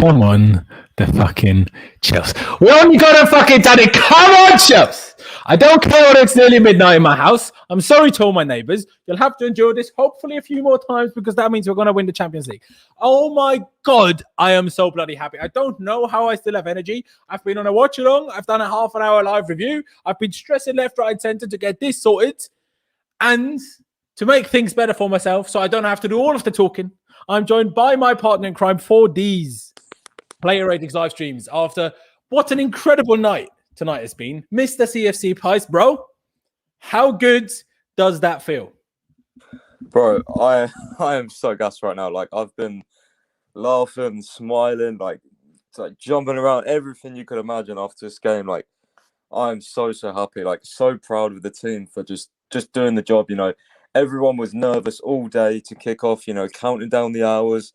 Come on, the fucking Chelsea. When you got to fucking done it, come on, Chelsea. I don't care when it's nearly midnight in my house. I'm sorry to all my neighbours. You'll have to endure this hopefully a few more times because that means we're going to win the Champions League. Oh my God, I am so bloody happy. I don't know how I still have energy. I've been on a watch-along. I've done a half an hour live review. I've been stressing left, right, centre to get this sorted. And to make things better for myself so I don't have to do all of the talking, I'm joined by my partner in crime for these Player Ratings live streams after what an incredible night tonight has been. Mr. CFCPys, bro, how good does that feel? Bro, I am so gassed right now. Like, I've been laughing, smiling, like jumping around, everything you could imagine after this game. Like, I'm so happy, like so proud of the team for just doing the job. You know, everyone was nervous all day to kick off, you know, counting down the hours.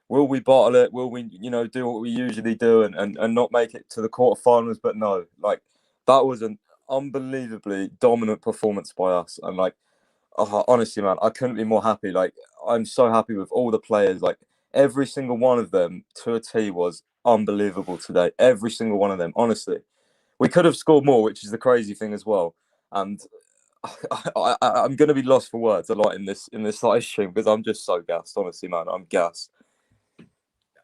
Will we bottle it? Will we, you know, do what we usually do and not make it to the quarterfinals? But no, like, that was an unbelievably dominant performance by us. And like, honestly, man, I couldn't be more happy. Like, I'm so happy with all the players. Like, every single one of them to a T was unbelievable today. Every single one of them, honestly. We could have scored more, which is the crazy thing as well. And I'm going to be lost for words a lot in this live stream because I'm just so gassed. Honestly, man, I'm gassed.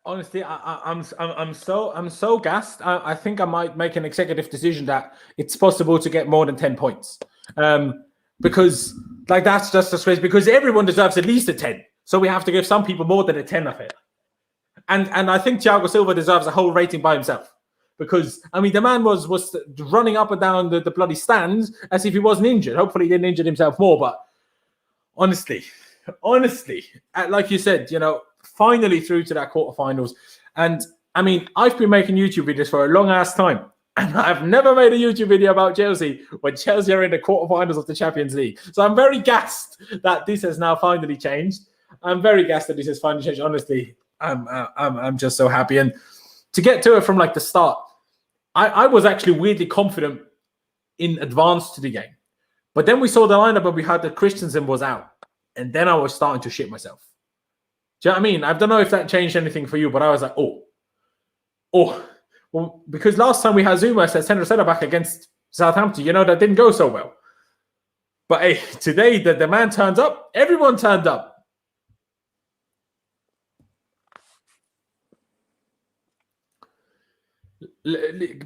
Honestly, I'm so gassed. I think I might make an executive decision that it's possible to get more than 10 points. Because like that's just a crazy. Because everyone deserves at least a 10, so we have to give some people more than a 10 of it. And I think Thiago Silva deserves a whole rating by himself. Because I mean, the man was running up and down the bloody stands as if he wasn't injured. Hopefully, he didn't injure himself more. But honestly, like you said, you know, finally through to that quarterfinals. And I mean, I've been making YouTube videos for a long ass time, and I've never made a YouTube video about Chelsea when Chelsea are in the quarterfinals of the Champions League. So I'm very gassed that this has now finally changed. I'm very gassed that this has finally changed. Honestly, I'm just so happy. And to get to it from like the start, I was actually weirdly confident in advance to the game. But then we saw the lineup and we heard that Christensen was out. And then I was starting to shit myself. Do you know what I mean? I don't know if that changed anything for you, but I was like, oh. Well, because last time we had Zouma as centre back against Southampton, you know, that didn't go so well. But hey, today the man turns up. Everyone turned up.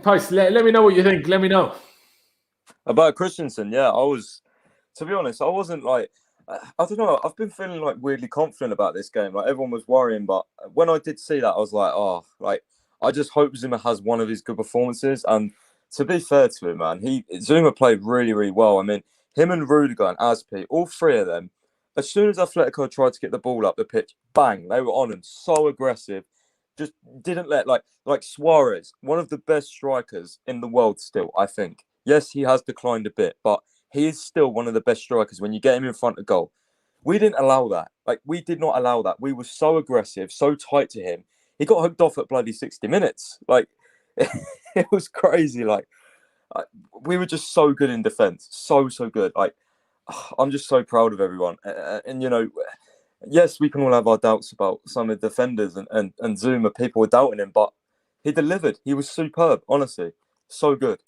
Pice, let me know what you think. Let me know. About Christensen, yeah, to be honest, I wasn't like, I don't know, I've been feeling like weirdly confident about this game. Like, everyone was worrying, but when I did see that, I was like, oh, like, I just hope Zouma has one of his good performances. And to be fair to him, man, Zouma played really, really well. I mean, him and Rüdiger and Azpi, all three of them, as soon as Atletico tried to get the ball up the pitch, bang, they were on him, so aggressive. Just didn't let, like Suarez, one of the best strikers in the world still, I think. Yes, he has declined a bit, but he is still one of the best strikers when you get him in front of goal. We didn't allow that. Like, we did not allow that. We were so aggressive, so tight to him. He got hooked off at bloody 60 minutes. Like, it was crazy. Like, we were just so good in defence. So good. Like, I'm just so proud of everyone. And you know, yes, we can all have our doubts about some of the defenders and Zouma. People were doubting him, but he delivered. He was superb, honestly. So good.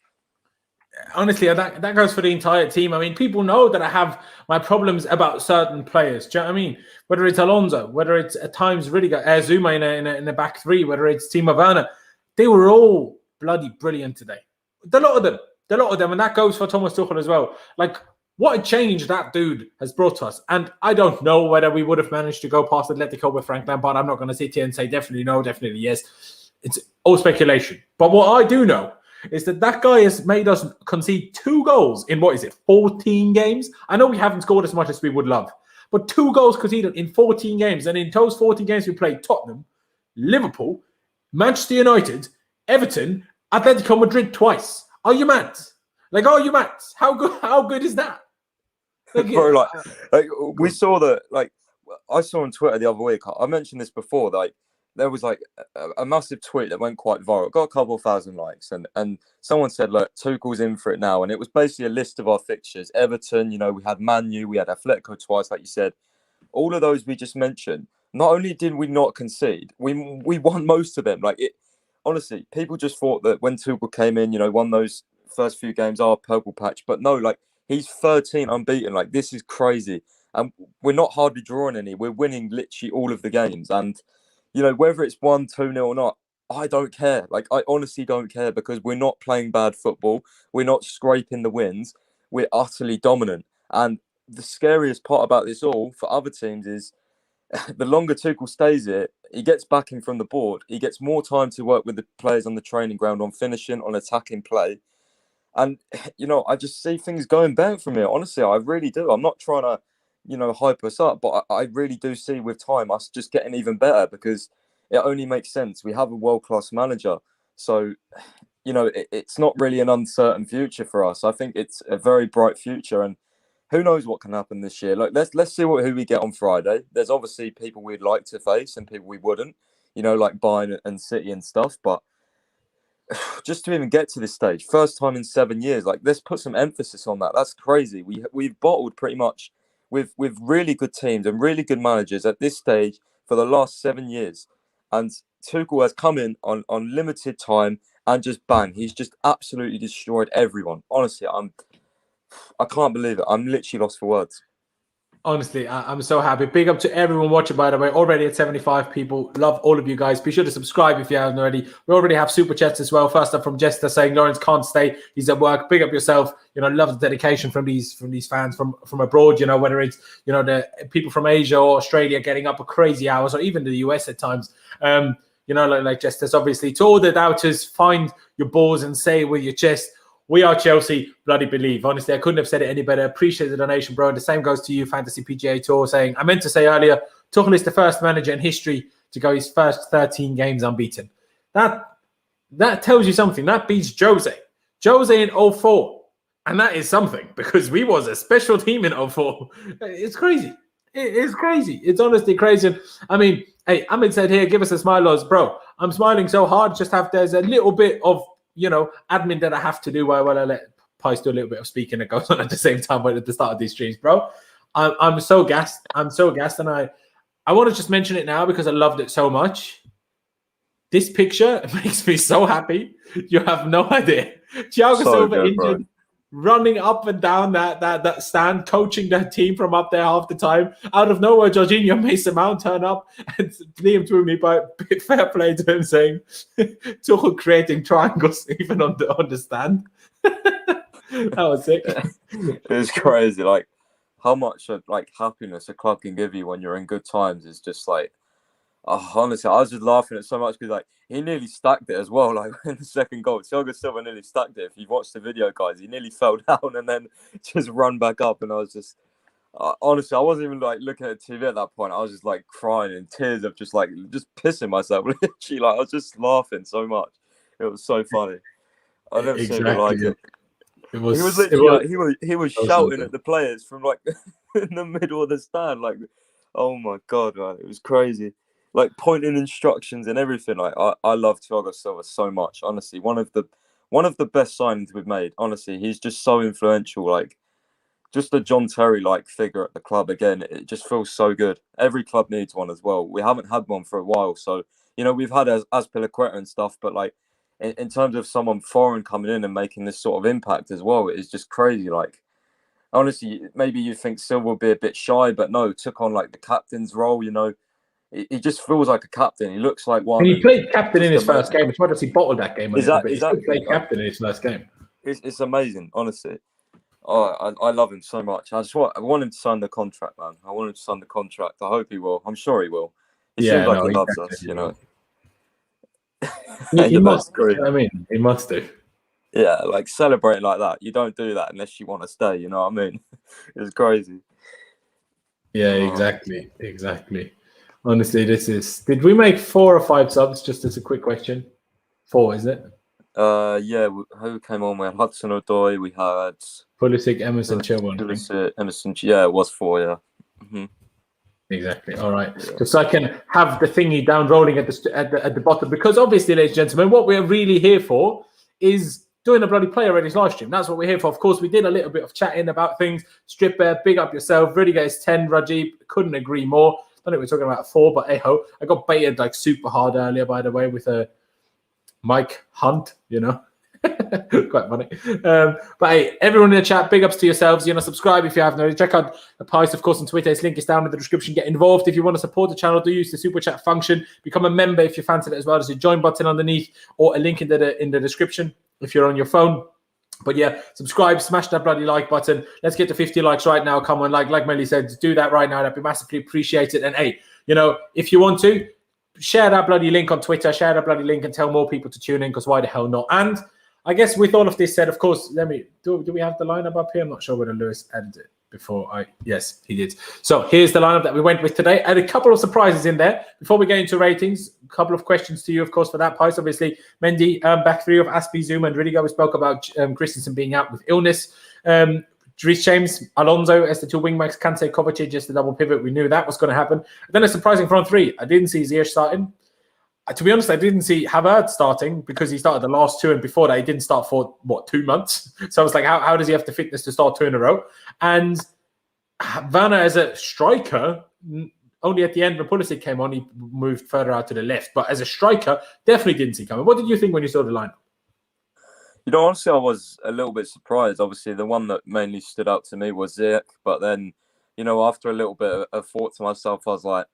Honestly, that goes for the entire team. I mean, people know that I have my problems about certain players. Do you know what I mean? Whether it's Alonso, whether it's at times Rüdiger, Zouma in the back three, whether it's Timo Werner, they were all bloody brilliant today. A lot of them, and that goes for Thomas Tuchel as well. Like, what a change that dude has brought to us. And I don't know whether we would have managed to go past Atletico with Frank Lampard. I'm not going to sit here and say definitely no, definitely yes. It's all speculation. But what I do know is that guy has made us concede 2 goals in, 14 games? I know we haven't scored as much as we would love, but 2 goals conceded in 14 games. And in those 14 games, we played Tottenham, Liverpool, Manchester United, Everton, Atletico Madrid twice. Are you mad? Like, are you mad? How good is that? Like, bro, like we saw that, like, I saw on Twitter the other week, I mentioned this before, like, there was like a massive tweet that went quite viral. It got a couple of thousand likes, and someone said, look, Tuchel's in for it now. And it was basically a list of our fixtures. Everton, you know, we had Man U, we had Atletico twice, like you said. All of those we just mentioned, not only did we not concede, we won most of them. Like it, honestly, people just thought that when Tuchel came in, won those first few games, purple patch. But no, like he's 13 unbeaten. Like this is crazy, and we're not hardly drawing any. We're winning literally all of the games, and whether it's 1-2-0 or not, I don't care. Like I honestly don't care because we're not playing bad football. We're not scraping the wins. We're utterly dominant, and the scariest part about this all for other teams is the longer Tuchel stays here, he gets backing from the board. He gets more time to work with the players on the training ground, on finishing, on attacking play. And, I just see things going better from here. Honestly, I really do. I'm not trying to, hype us up, but I really do see with time us just getting even better because it only makes sense. We have a world-class manager. So, it's not really an uncertain future for us. I think it's a very bright future. And who knows what can happen this year? Like let's see who we get on Friday. There's obviously people we'd like to face and people we wouldn't, like Bayern and City and stuff. But just to even get to this stage, first time in 7 years, like let's put some emphasis on that. That's crazy. We've bottled pretty much with really good teams and really good managers at this stage for the last 7 years. And Tuchel has come in on limited time and just bang, he's just absolutely destroyed everyone. Honestly, I can't believe it. I'm literally lost for words. Honestly, I'm so happy. Big up to everyone watching, by the way. Already at 75 people. Love all of you guys. Be sure to subscribe if you haven't already. We already have super chats as well. First up from Jester saying Lawrence can't stay. He's at work. Big up yourself. Love the dedication from these fans from abroad. Whether it's the people from Asia or Australia getting up at crazy hours, or even the US at times. Like Jester's obviously to all the doubters, find your balls and say with your chest, we are Chelsea, bloody believe. Honestly, I couldn't have said it any better. Appreciate the donation, bro. And the same goes to you, Fantasy PGA Tour, saying, I meant to say earlier, Tuchel is the first manager in history to go his first 13 games unbeaten. That tells you something. That beats Jose. Jose in 04. And that is something because we was a special team in 04. It's crazy. It is crazy. It's honestly crazy. I mean, hey, Ahmed said here, give us a smile, Loz. Bro, I'm smiling so hard. There's a little bit of admin that I have to do while I let Pies do a little bit of speaking that goes on at the same time at the start of these streams, bro. I'm so gassed. I'm so gassed. And I want to just mention it now because I loved it so much. This picture makes me so happy. You have no idea. Thiago Silva injured, bro. Running up and down that stand, coaching that team from up there half the time. Out of nowhere, Jorginho Mason Mount turn up and Liam threw me by fair play to him saying Tuchel creating triangles even on the stand. That was sick. It was crazy. Like how much happiness a club can give you when you're in good times is just like, honestly, I was just laughing at so much because he nearly stacked it as well. Like in the second goal, Thiago Silva nearly stacked it. If you've watched the video, guys, he nearly fell down and then just run back up. And I was just, honestly, I wasn't even looking at the TV at that point. I was just crying in tears of just pissing myself. Literally, I was just laughing so much. It was so funny. I've never seen it like it. He was shouting at the players from in the middle of the stand. Oh my god, man, it was crazy. Pointing instructions and everything. I love Thiago Silva so much. Honestly, one of the best signings we've made. Honestly, he's just so influential. Just a John Terry figure at the club again. It just feels so good. Every club needs one as well. We haven't had one for a while, so we've had Azpilicueta and stuff, but in terms of someone foreign coming in and making this sort of impact as well, it is just crazy. Honestly, maybe you think Silva will be a bit shy, but no, took on the captain's role. He just feels like a captain. He looks like one. And he played captain in his first game. It's why does he bottled that game? He played captain in his first game. It's amazing, honestly. Oh, I love him so much. I want him to sign the contract, man. I want him to sign the contract. I hope he will. I'm sure he will. He seems like he loves us, He must. I mean, he must do. Yeah, celebrating like that. You don't do that unless you want to stay. You know what I mean? It's crazy. Yeah, exactly. Honestly, did we make 4 or 5 subs? Just as a quick question. 4, is it? Yeah. Who came on? We had Hudson Odoi. We had Pulisic, Emerson, Chilwell. Pulisic, Emerson. Yeah, it was 4. Yeah. Mm-hmm. Exactly. All right. Yeah. Just so I can have the thingy down rolling at the bottom, because obviously, ladies and gentlemen, what we're really here for is doing a bloody player ready live stream. That's what we're here for. Of course, we did a little bit of chatting about things. Stripper, big up yourself. Rüdiger is 10. Rajib, couldn't agree more. I think we're talking about 4, but hey ho, I got baited like super hard earlier, by the way, with a Mike Hunt, Quite funny. But hey, everyone in the chat, big ups to yourselves. Subscribe if you haven't already. Check out the Pies, of course, on Twitter. His link is down in the description. Get involved. If you want to support the channel, do use the super chat function. Become a member if you fancy it as well. There's a join button underneath or a link in the description if you're on your phone. But yeah, subscribe, smash that bloody like button. Let's get to 50 likes right now. Come on, like Melly said, do that right now. That'd be massively appreciated. And hey, if you want to, share that bloody link on Twitter, share that bloody link and tell more people to tune in, because why the hell not? And I guess with all of this said, of course, do we have the lineup up here? I'm not sure whether Lewis added it before yes, he did. So here's the lineup that we went with today. And a couple of surprises in there. Before we get into ratings, a couple of questions to you, of course, for that price. Obviously, Mendy, back three of Aspi, Zouma and Rüdiger. We spoke about Christensen being out with illness. Reece James, Alonso as the two wingbacks, Kante, Kovacic as the double pivot. We knew that was going to happen. And then a surprising front three. I didn't see Ziyech starting. To be honest, I didn't see Havertz starting because he started the last two, and before that, he didn't start for, 2 months? So I was like, how does he have the fitness to start 2 in a row? And Werner as a striker, only at the end when Pulisic came on, he moved further out to the left. But as a striker, definitely didn't see coming. What did you think when you saw the lineup? Honestly, I was a little bit surprised. Obviously, the one that mainly stood out to me was Ziyech. But then, after a little bit of thought to myself, I was like,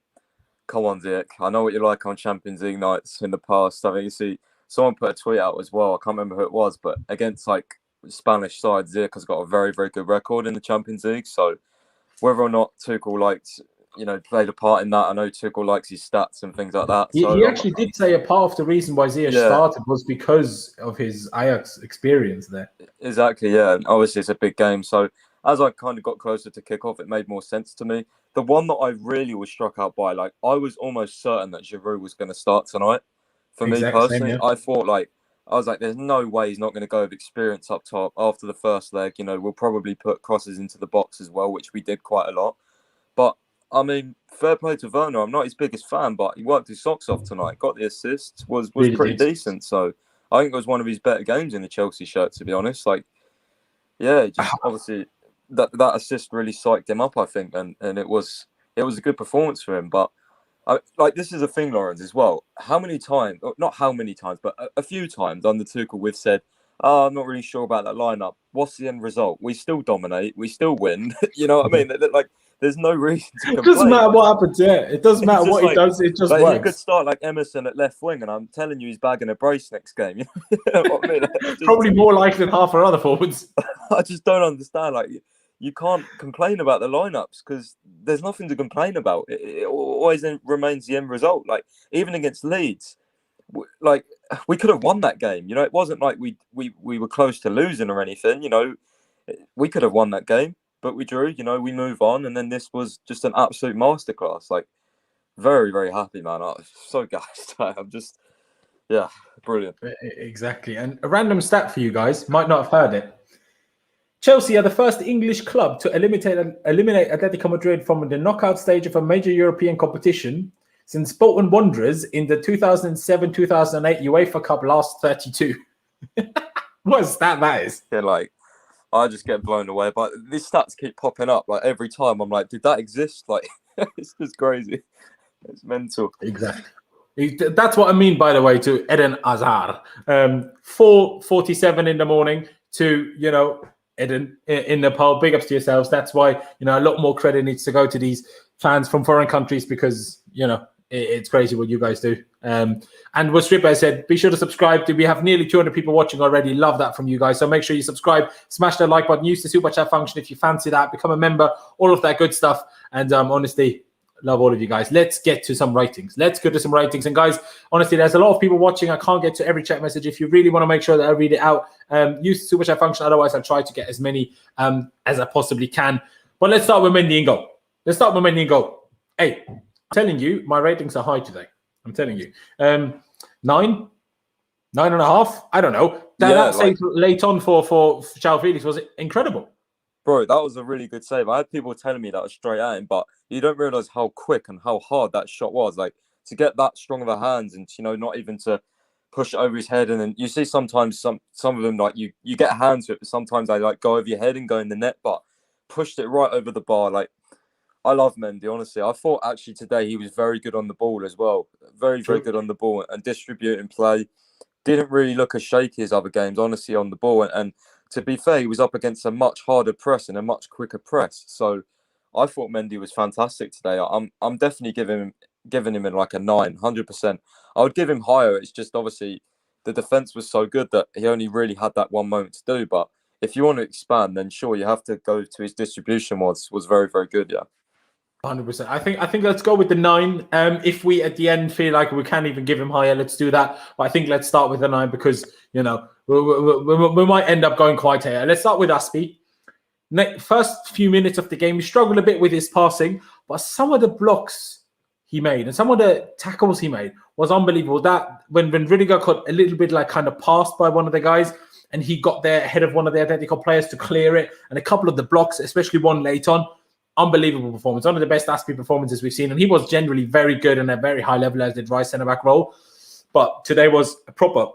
come on, Ziyech. I know what you're like on Champions League nights in the past. I think you see someone put a tweet out as well. I can't remember who it was, but against Spanish side, Ziyech has got a very, very good record in the Champions League. So whether or not Tuchel liked, played a part in that, I know Tuchel likes his stats and things like that. So he actually did say a part of the reason why Ziyech started was because of his Ajax experience there. Exactly, yeah. And obviously, it's a big game. So as I kind of got closer to kick off, it made more sense to me. The one that I really was struck out by, I was almost certain that Giroud was going to start tonight. For me personally, same, yeah. I thought, I was like, there's no way he's not going to go with experience up top after the first leg. We'll probably put crosses into the box as well, which we did quite a lot. But, I mean, fair play to Werner. I'm not his biggest fan, but he worked his socks off tonight. Got the assist, was really pretty decent. So I think it was one of his better games in the Chelsea shirt, to be honest. Just obviously that assist really psyched him up, I think, and it was a good performance for him. But this is a thing, Lawrence, as well. How many times, not how many times, but a few times under Tuchel we've said, I'm not really sure about that lineup. What's the end result? We still dominate. We still win. You know what I mean? There's no reason to complain. It doesn't matter what happens, It doesn't matter what he does. It just works. He could start Emerson at left wing, and I'm telling you, he's bagging a brace next game. You know what I mean? Probably more likely than half our other forwards. I just don't understand. You can't complain about the lineups because there's nothing to complain about. It always remains the end result. Even against Leeds, we could have won that game. It wasn't like we were close to losing or anything. We could have won that game, but we drew. We move on, and then this was just an absolute masterclass. Very, very happy, man. I'm so gassed. I'm just, brilliant. Exactly. And a random stat for you guys, might not have heard it. Chelsea are the first English club to eliminate Atletico Madrid from the knockout stage of a major European competition since Bolton Wanderers in the 2007-2008 UEFA Cup last 32. What's that is? Yeah, I just get blown away. But these stats keep popping up. Every time I'm like, did that exist? It's just crazy. It's mental. Exactly. That's what I mean, by the way, to Eden Hazard. 4:47 in the morning to, Eden in Nepal. Big ups to yourselves. That's why, a lot more credit needs to go to these fans from foreign countries because, it's crazy what you guys do. And what Stripper said, be sure to subscribe. We have nearly 200 people watching already. Love that from you guys. So make sure you subscribe, smash that like button, use the super chat function if you fancy that, become a member, all of that good stuff. And honestly, love all of you guys. Let's get to some ratings. And guys, honestly, there's a lot of people watching. I can't get to every chat message. If you really want to make sure that I read it out, use the super chat function. Otherwise, I'll try to get as many as I possibly can. But let's start with Mendy and goal. Hey, I'm telling you, my ratings are high today. I'm telling you. 9.5. I don't know. That save late on for João Felix was incredible. Bro, that was a really good save. I had people telling me that was straight at him, but you don't realise how quick and how hard that shot was. To get that strong of a hands and, not even to push it over his head. And then you see sometimes some of them, you get hands to it, but sometimes they, go over your head and go in the net, but pushed it right over the bar. I love Mendy, honestly. I thought actually today he was very good on the ball as well. Very, very good on the ball and distributing play. Didn't really look as shaky as other games, honestly, on the ball. And to be fair, he was up against a much harder press and a much quicker press. So I thought Mendy was fantastic today. I'm definitely giving him in like a 9, 100%. I would give him higher. It's just obviously the defence was so good that he only really had that one moment to do. But if you want to expand, then sure, you have to go to his distribution was very, very good, yeah. 100%. I think let's go with the 9. If we at the end feel like we can't even give him higher, let's do that. But I think let's start with the 9 because we might end up going quite higher. Let's start with Aspi. First few minutes of the game, he struggled a bit with his passing, but some of the blocks he made and some of the tackles he made was unbelievable. That when Rüdiger got a little bit like kind of passed by one of the guys, and he got there ahead of one of the Atletico players to clear it, and a couple of the blocks, especially one late on. Unbelievable performance. One of the best Aspi performances we've seen. And he was generally very good and at a very high level as did right centre-back role. But today was a proper,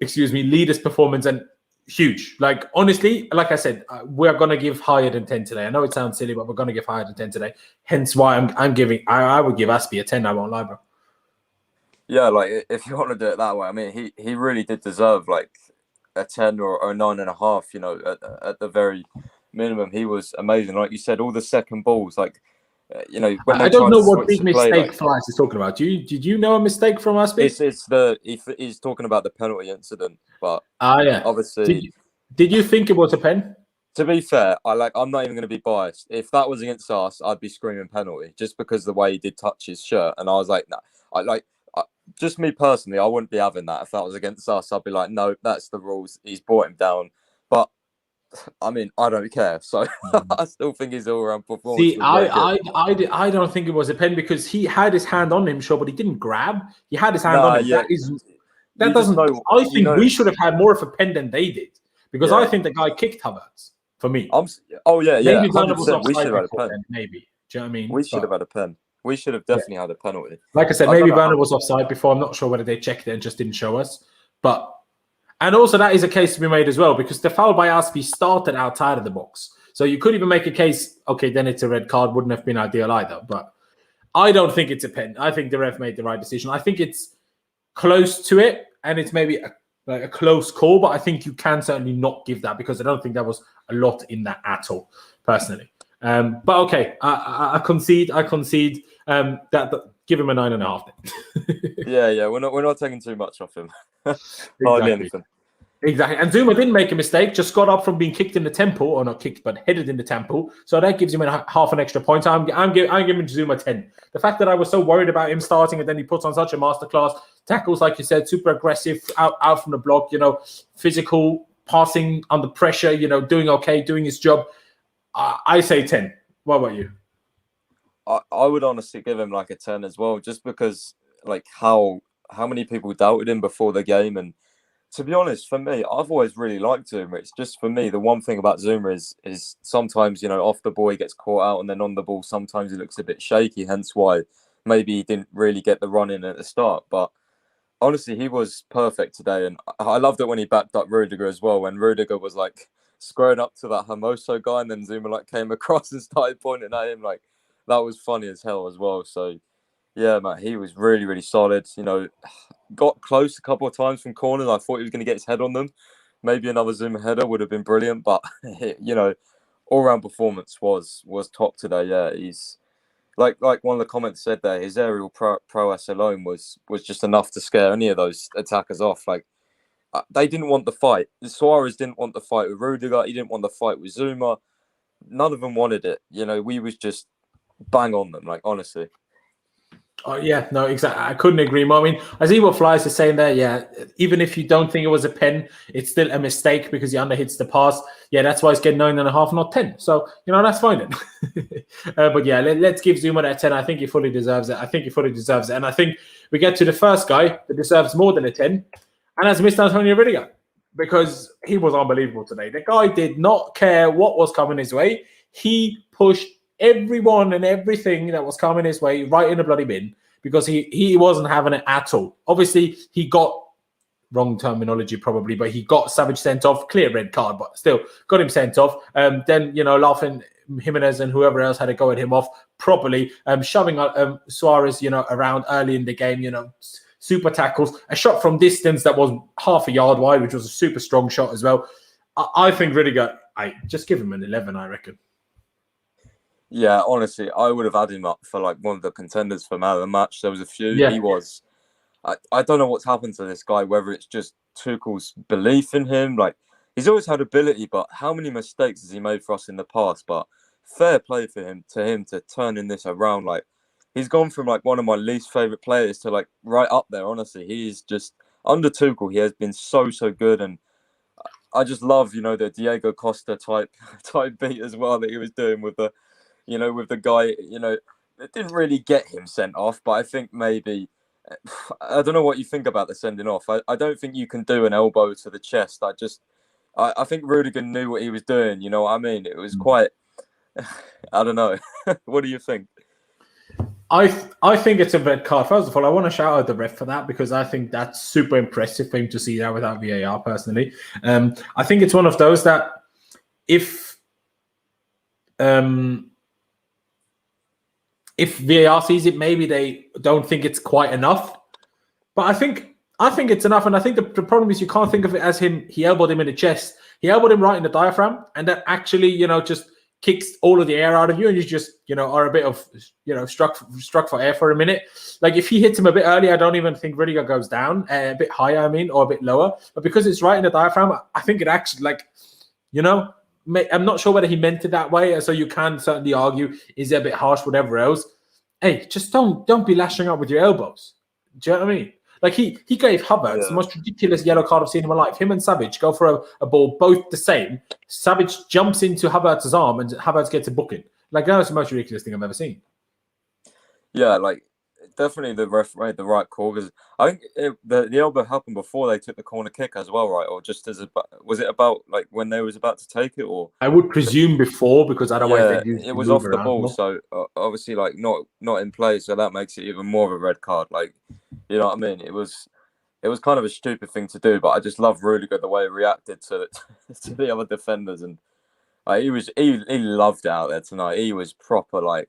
leader's performance and huge. Like, honestly, like I said, we're going to give higher than 10 today. I know it sounds silly, but we're going to give higher than 10 today. Hence why I would give Aspi a 10. I won't lie, bro. Yeah, like, if you want to do it that way, I mean, he really did deserve, like, a 10 or a 9.5, at the very minimum. He was amazing. Like you said, all the second balls, like, when I don't know what big mistake Flies is talking about. Did you know a mistake from us? He's talking about the penalty incident, but yeah, obviously, did you think it was a pen? To be fair, I'm not even going to be biased. If that was against us, I'd be screaming penalty just because the way he did touch his shirt, and I was like, nah. Just me personally, I wouldn't be having that. If that was against us, I'd be like, no, that's the rules. He's brought him down. But I mean, I don't care. So I still think his all-round performance. See, I don't think it was a pen because he had his hand on him, sure, but he didn't grab. He had his hand on him. Yeah. That doesn't. I think we should have had more of a pen than they did because I think the guy kicked Havertz. For me. Maybe 100%. We should have had a pen. Maybe. Do you know what I mean? We should have had a pen. We should have definitely had a penalty. Like I said, maybe Werner was offside before. I'm not sure whether they checked it and just didn't show us. And also that is a case to be made as well because the foul by Aspi started outside of the box. So you could even make a case, okay, then it's a red card. Wouldn't have been ideal either. But I don't think it's a pen. I think the ref made the right decision. I think it's close to it and it's maybe a close call, but I think you can certainly not give that because I don't think there was a lot in that at all, personally. But okay, I concede. That give him a 9.5. yeah, we're not taking too much off him. Hardly anything. Exactly. And Zouma didn't make a mistake, just got up from being kicked in the temple, or not kicked, but headed in the temple. So that gives him half an extra point. I'm giving Zouma 10. The fact that I was so worried about him starting and then he puts on such a masterclass, tackles, like you said, super aggressive, out from the block, physical, passing under pressure, doing okay, doing his job. I say 10. What about you? I would honestly give him like a 10 as well, just because like how many people doubted him before the game. And to be honest, for me, I've always really liked Zouma. It's just for me, the one thing about Zouma is sometimes, off the ball he gets caught out and then on the ball sometimes he looks a bit shaky, hence why maybe he didn't really get the run in at the start. But honestly, he was perfect today. And I loved it when he backed up Rüdiger as well, when Rüdiger was like squaring up to that Hermoso guy and then Zouma like came across and started pointing at him. Like, that was funny as hell as well. So yeah, man, he was really, really solid. Got close a couple of times from corners. I thought he was going to get his head on them. Maybe another Zouma header would have been brilliant. But, all-round performance was top today. Yeah, he's like one of the comments said there, his aerial prowess alone was just enough to scare any of those attackers off. Like, they didn't want the fight. Suarez didn't want the fight with Rüdiger. He didn't want the fight with Zouma. None of them wanted it. We was just bang on them, like, honestly. Oh, yeah, no, exactly. I couldn't agree more. I mean, I see what Flies is saying there. Yeah, even if you don't think it was a pen, it's still a mistake because he underhits the pass. Yeah, that's why he's getting 9.5, not 10. So, that's fine then. But yeah, let's give Zouma that 10. I think he fully deserves it. And I think we get to the first guy that deserves more than a 10, and that's Mr. Antonio Rüdiger, because he was unbelievable today. The guy did not care what was coming his way. He pushed everyone and everything that was coming his way right in the bloody bin because he wasn't having it at all. Obviously, he got, wrong terminology probably, but he got Savage sent off, clear red card, but still got him sent off. Then, laughing, Jimenez and whoever else had a go at him off properly, shoving Suarez, around early in the game, super tackles, a shot from distance that was half a yard wide, which was a super strong shot as well. I think Rüdiger, I just give him an 11, I reckon. Yeah, honestly, I would have had him up for like one of the contenders for man of the match. There was a few. Yeah. He was. I don't know what's happened to this guy, whether it's just Tuchel's belief in him. Like, he's always had ability, but how many mistakes has he made for us in the past? But fair play for him to turning this around. Like, he's gone from like one of my least favorite players to like right up there. Honestly, he's just under Tuchel. He has been so good, and I just love the Diego Costa type beat as well that he was doing with the with the guy. It didn't really get him sent off, but I think maybe. I don't know what you think about the sending off. I don't think you can do an elbow to the chest. I think Rüdiger knew what he was doing. You know what I mean? It was quite. I don't know. What do you think? I think it's a red card. First of all, I want to shout out the ref for that because I think that's super impressive for him to see that without VAR. Personally, I think it's one of those that if VAR sees it, maybe they don't think it's quite enough. But I think it's enough. And I think the problem is you can't think of it as he elbowed him in the chest. He elbowed him right in the diaphragm. And that actually, just kicks all of the air out of you. And you just, are a bit of, struck for air for a minute. Like if he hits him a bit early, I don't even think Rüdiger goes down. A bit higher, or a bit lower. But because it's right in the diaphragm, I think it actually, I'm not sure whether he meant it that way. So you can certainly argue, is it a bit harsh, whatever else. Hey, just don't be lashing out with your elbows. Do you know what I mean? Like he gave Havertz the most ridiculous yellow card I've seen in my life. Him and Savage go for a ball, both the same. Savage jumps into Havertz's arm and Havertz gets a booking. Like that was the most ridiculous thing I've ever seen. Yeah, like definitely the ref made the right call because I think the elbow happened before they took the corner kick as well, right? Or just was it about like when they was about to take it? Or I would presume before because otherwise it was off the ball, more. So obviously like not in play, so that makes it even more of a red card. Like you know what I mean? It was kind of a stupid thing to do, but I just love Rüdiger the way he reacted to the other defenders, and he loved it out there tonight. He was proper like.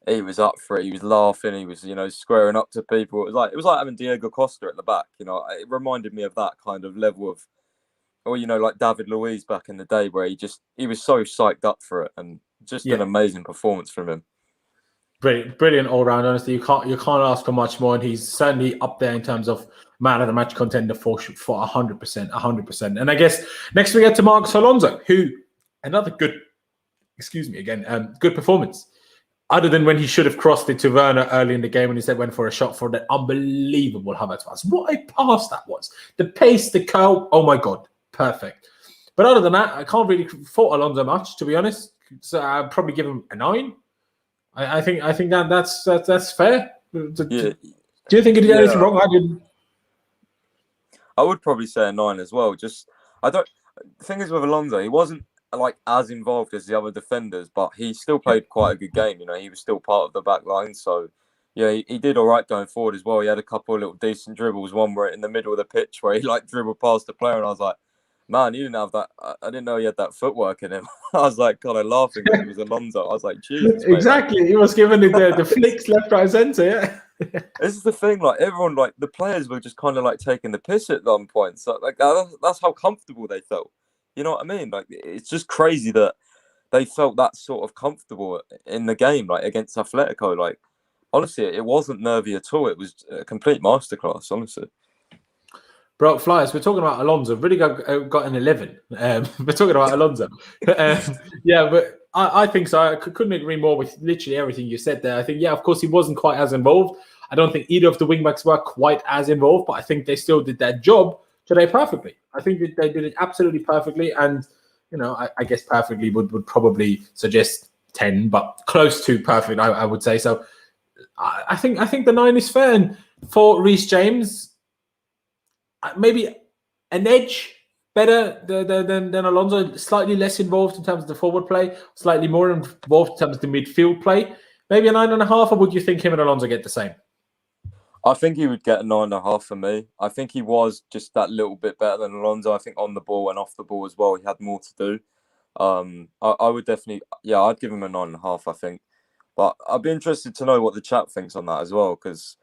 He was up for it. He was laughing. He was, squaring up to people. It was like having Diego Costa at the back. It reminded me of that kind of level of, or like David Luiz back in the day, where he was so psyched up for it, and just an amazing performance from him. Brilliant all round. Honestly, you can't ask for much more, and he's certainly up there in terms of man of the match contender for 100%. And I guess next we get to Marcos Alonso, who another good performance. Other than when he should have crossed it to Werner early in the game when he said went for a shot for that unbelievable Havertz pass. What a pass that was. The pace, the curl, oh my God, perfect. But other than that, I can't really fault Alonso much, to be honest. So I'd probably give him a 9. I think that's fair. Do you think he did anything wrong? I didn't. I would probably say a 9 as well. The thing is with Alonso, he wasn't like as involved as the other defenders, but he still played quite a good game. He was still part of the back line, so he did all right going forward as well. He had a couple of little decent dribbles, one where in the middle of the pitch where he like dribbled past the player, and I was like, man, you didn't have that. I didn't know he had that footwork in him. I was like kind of laughing because it was Alonso. I was like, Jesus, exactly. He was giving it the flicks left, right, centre. Yeah. This is the thing. Like everyone, like the players were just kind of like taking the piss at one point. So like that's how comfortable they felt. You know what I mean? Like it's just crazy that they felt that sort of comfortable in the game, like against Atletico. Like honestly, it wasn't nervy at all. It was a complete masterclass, honestly. Bro, Flyers, we're talking about Alonso. Rüdiger got an 11. We're talking about Alonso. But I think so. I couldn't agree more with literally everything you said there. I think, of course, he wasn't quite as involved. I don't think either of the wingbacks were quite as involved, but I think they still did their job today perfectly. I think they did it absolutely perfectly. And, I guess perfectly would probably suggest 10, but close to perfect, I would say. So I think the 9 is fair. And for Reece James, maybe an edge better than Alonso, slightly less involved in terms of the forward play, slightly more involved in terms of the midfield play. Maybe a 9.5, or would you think him and Alonso get the same? I think he would get a 9.5 for me. I think he was just that little bit better than Alonso. I think on the ball and off the ball as well, he had more to do. I would definitely, yeah, I'd give him a 9.5, I think. But I'd be interested to know what the chat thinks on that as well, because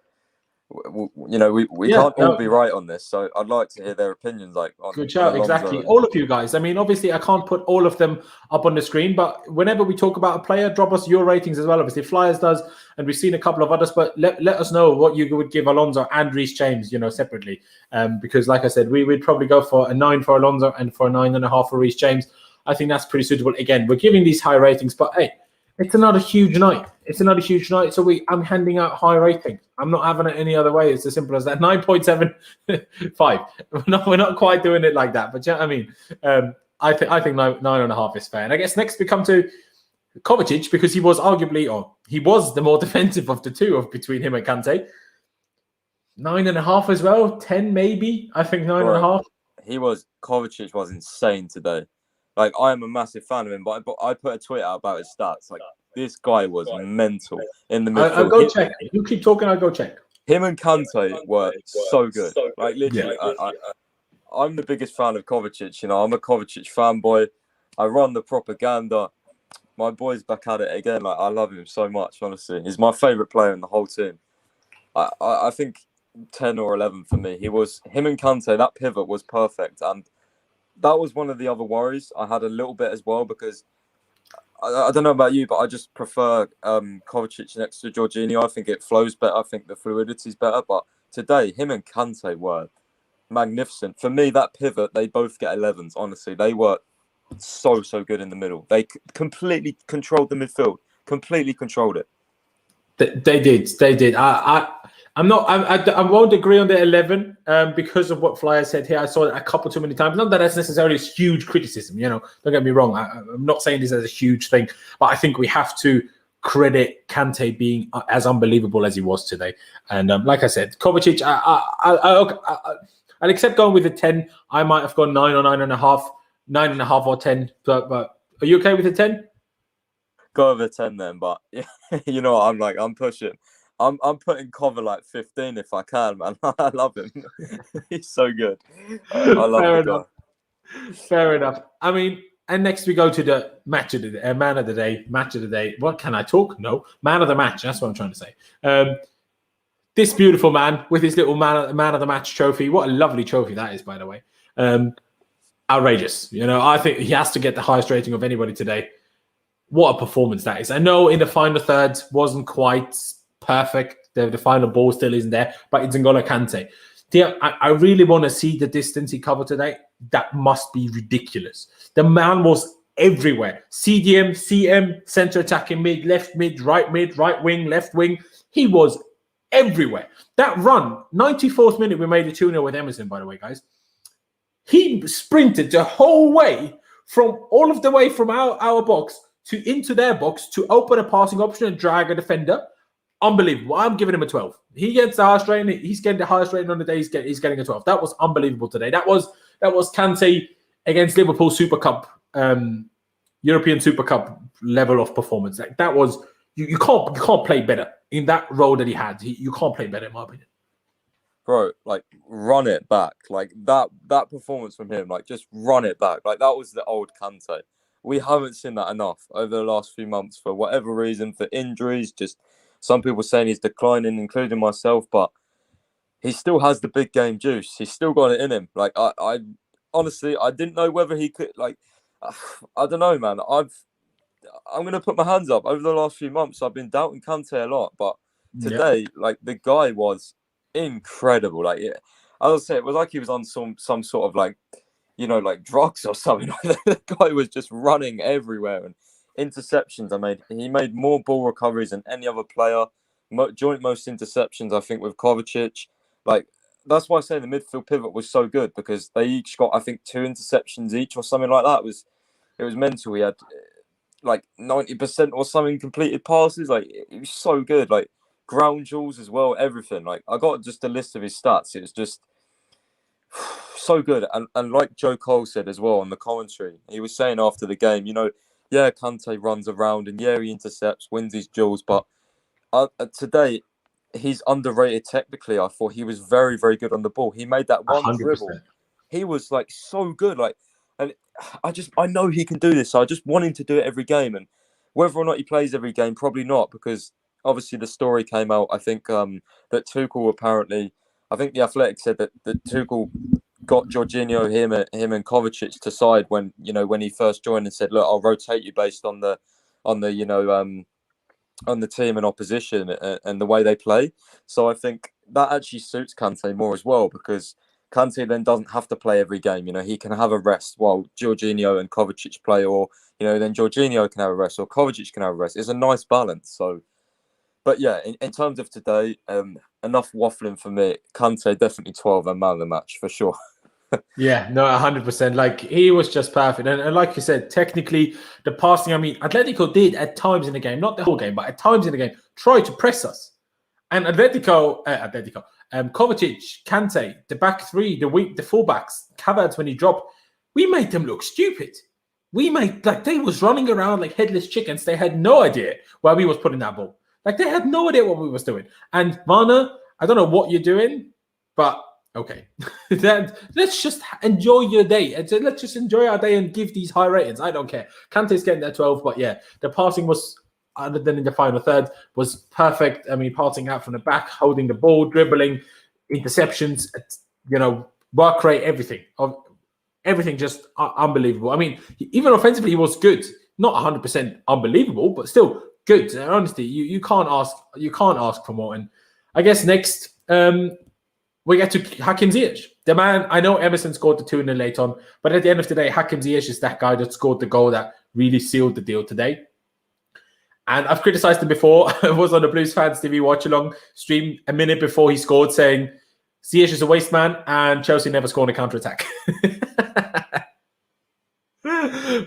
we Yeah, can't all be right on this. So I'd like to hear their opinions, like good on shout. Alonso. Exactly. All of you guys. I mean, obviously, I can't put all of them up on the screen, but whenever we talk about a player, drop us your ratings as well. Obviously, Flyers does, and we've seen a couple of others, but let us know what you would give Alonso and Reece James, separately. Because, like I said, we'd probably go for a 9 for Alonso and for a 9.5 for Reece James. I think that's pretty suitable. Again, we're giving these high ratings, but hey, it's another huge night. So I'm handing out high ratings. I'm not having it any other way. It's as simple as that. 9.75. We're not quite doing it like that. But yeah, I mean, I think 9.5 is fair. And I guess next we come to Kovacic, because he was the more defensive of the two between him and Kante. 9.5 as well. 10 maybe. I think 9.5. Kovacic was insane today. Like, I am a massive fan of him, but I put a tweet out about his stats. Like, this guy was mental in the midfield. I'll go check. You keep talking, I'll go check. Him and Kante were so good. Like, literally, yeah. I'm the biggest fan of Kovacic. I'm a Kovacic fanboy. I run the propaganda. My boy's back at it again. Like, I love him so much, honestly. He's my favourite player in the whole team. I think 10 or 11 for me. Him and Kante, that pivot was perfect. And that was one of the other worries I had a little bit as well, because I don't know about you, but I just prefer Kovacic next to Jorginho. I think it flows better. I think the fluidity is better. But today, him and Kante were magnificent. For me, that pivot, they both get 11s, honestly. They were so good in the middle. They completely controlled the midfield. Completely controlled it. They did. I won't agree on the 11 because of what Flyer said here. I saw it a couple too many times. Not that that's necessarily a huge criticism, don't get me wrong. I'm not saying this as a huge thing, but I think we have to credit Kante being as unbelievable as he was today. And like I said, Kovacic, I'll accept going with a 10. I might have gone 9 or 9.5, 9.5 or 10. But are you okay with a 10? Go over 10 then, but you know what I'm pushing. I'm putting Cover like 15 if I can, man. I love him. He's so good. I love Fair the enough. Fair enough. I mean, and next we go to the match of the day, man of the day, match of the day. What can I talk? No, man of the match. That's what I'm trying to say. This beautiful man with his little man of the match trophy. What a lovely trophy that is, by the way. Outrageous. I think he has to get the highest rating of anybody today. What a performance that is. I know in the final third wasn't quite perfect. The final ball still isn't there, but it's N'Golo Kante. I really want to see the distance he covered today. That must be ridiculous. The man was everywhere. CDM, CM, center attacking mid, right wing, left wing. He was everywhere. That run, 94th minute, we made a 2-0 with Emerson, by the way, guys. He sprinted the whole way from our box to into their box to open a passing option and drag a defender. Unbelievable. I'm giving him a 12. He gets the highest rating. He's getting the highest rating on the day. He's getting a 12. That was unbelievable today. That was Kante against Liverpool Super Cup, European Super Cup level of performance. Like, that was you can't play better in that role that he had. You can't play better, in my opinion. Bro, like, run it back. Like, that performance from him, like, just run it back. Like, that was the old Kante. We haven't seen that enough over the last few months for whatever reason, for injuries. Just some people saying he's declining, including myself, but he still has the big game juice. He's still got it in him. Like, I honestly, I didn't know whether he could, like, I don't know, man. I'm going to put my hands up. Over the last few months, I've been doubting Kante a lot, but today, like, the guy was incredible. Like, I would say it was like he was on some sort of, like, like drugs or something. The guy was just running everywhere, and interceptions. He made more ball recoveries than any other player. Joint most interceptions, I think, with Kovacic. Like, that's why I say the midfield pivot was so good, because they each got, I think, 2 interceptions each or something like that. It was mental. He had like 90% or something completed passes. Like, it was so good. Like, ground duels as well, everything. Like, I got just a list of his stats. It was just so good. And like Joe Cole said as well on the commentary, he was saying after the game, Kante runs around and he intercepts, wins his duels, but today he's underrated technically. I thought he was very, very good on the ball. He made that one 100%. dribble. He was like so good. Like, And I know he can do this. So I just want him to do it every game. And whether or not he plays every game, probably not, because obviously the story came out, I think, that Tuchel apparently, I think the Athletic said that Tuchel got Jorginho, him and Kovacic to side when he first joined and said, look, I'll rotate you based on the team and opposition and the way they play. So I think that actually suits Kante more as well, because Kante then doesn't have to play every game. He can have a rest while Jorginho and Kovacic play, or then Jorginho can have a rest or Kovacic can have a rest. It's a nice balance. So, but yeah, in terms of today, enough waffling for me. Kante definitely 12 and man of the match for sure. Yeah, no, 100%. Like, he was just perfect. And like you said, technically, the passing, I mean, Atletico did at times in the game, not the whole game, but at times in the game, try to press us. And Kovacic, Kante, the back three, the fullbacks, Havertz when he dropped, we made them look stupid. We made, they was running around like headless chickens. They had no idea where we was putting that ball. Like, they had no idea what we was doing. And Werner, I don't know what you're doing, but okay. Let's just enjoy your day. Let's just enjoy our day and give these high ratings. I don't care. Kante's getting there 12, but yeah, the passing was, other than in the final third, was perfect. I mean, passing out from the back, holding the ball, dribbling, interceptions, work rate, everything just unbelievable. I mean, even offensively, he was good. Not 100% unbelievable, but still good. And honestly, you can't ask for more. And I guess next, we get to Hakim Ziyech. The man, I know Emerson scored the 2-0 late on, but at the end of the day, Hakim Ziyech is that guy that scored the goal that really sealed the deal today. And I've criticized him before. I was on the Blues Fans TV watch-along stream a minute before he scored, saying Ziyech is a waste man and Chelsea never scored a counter-attack.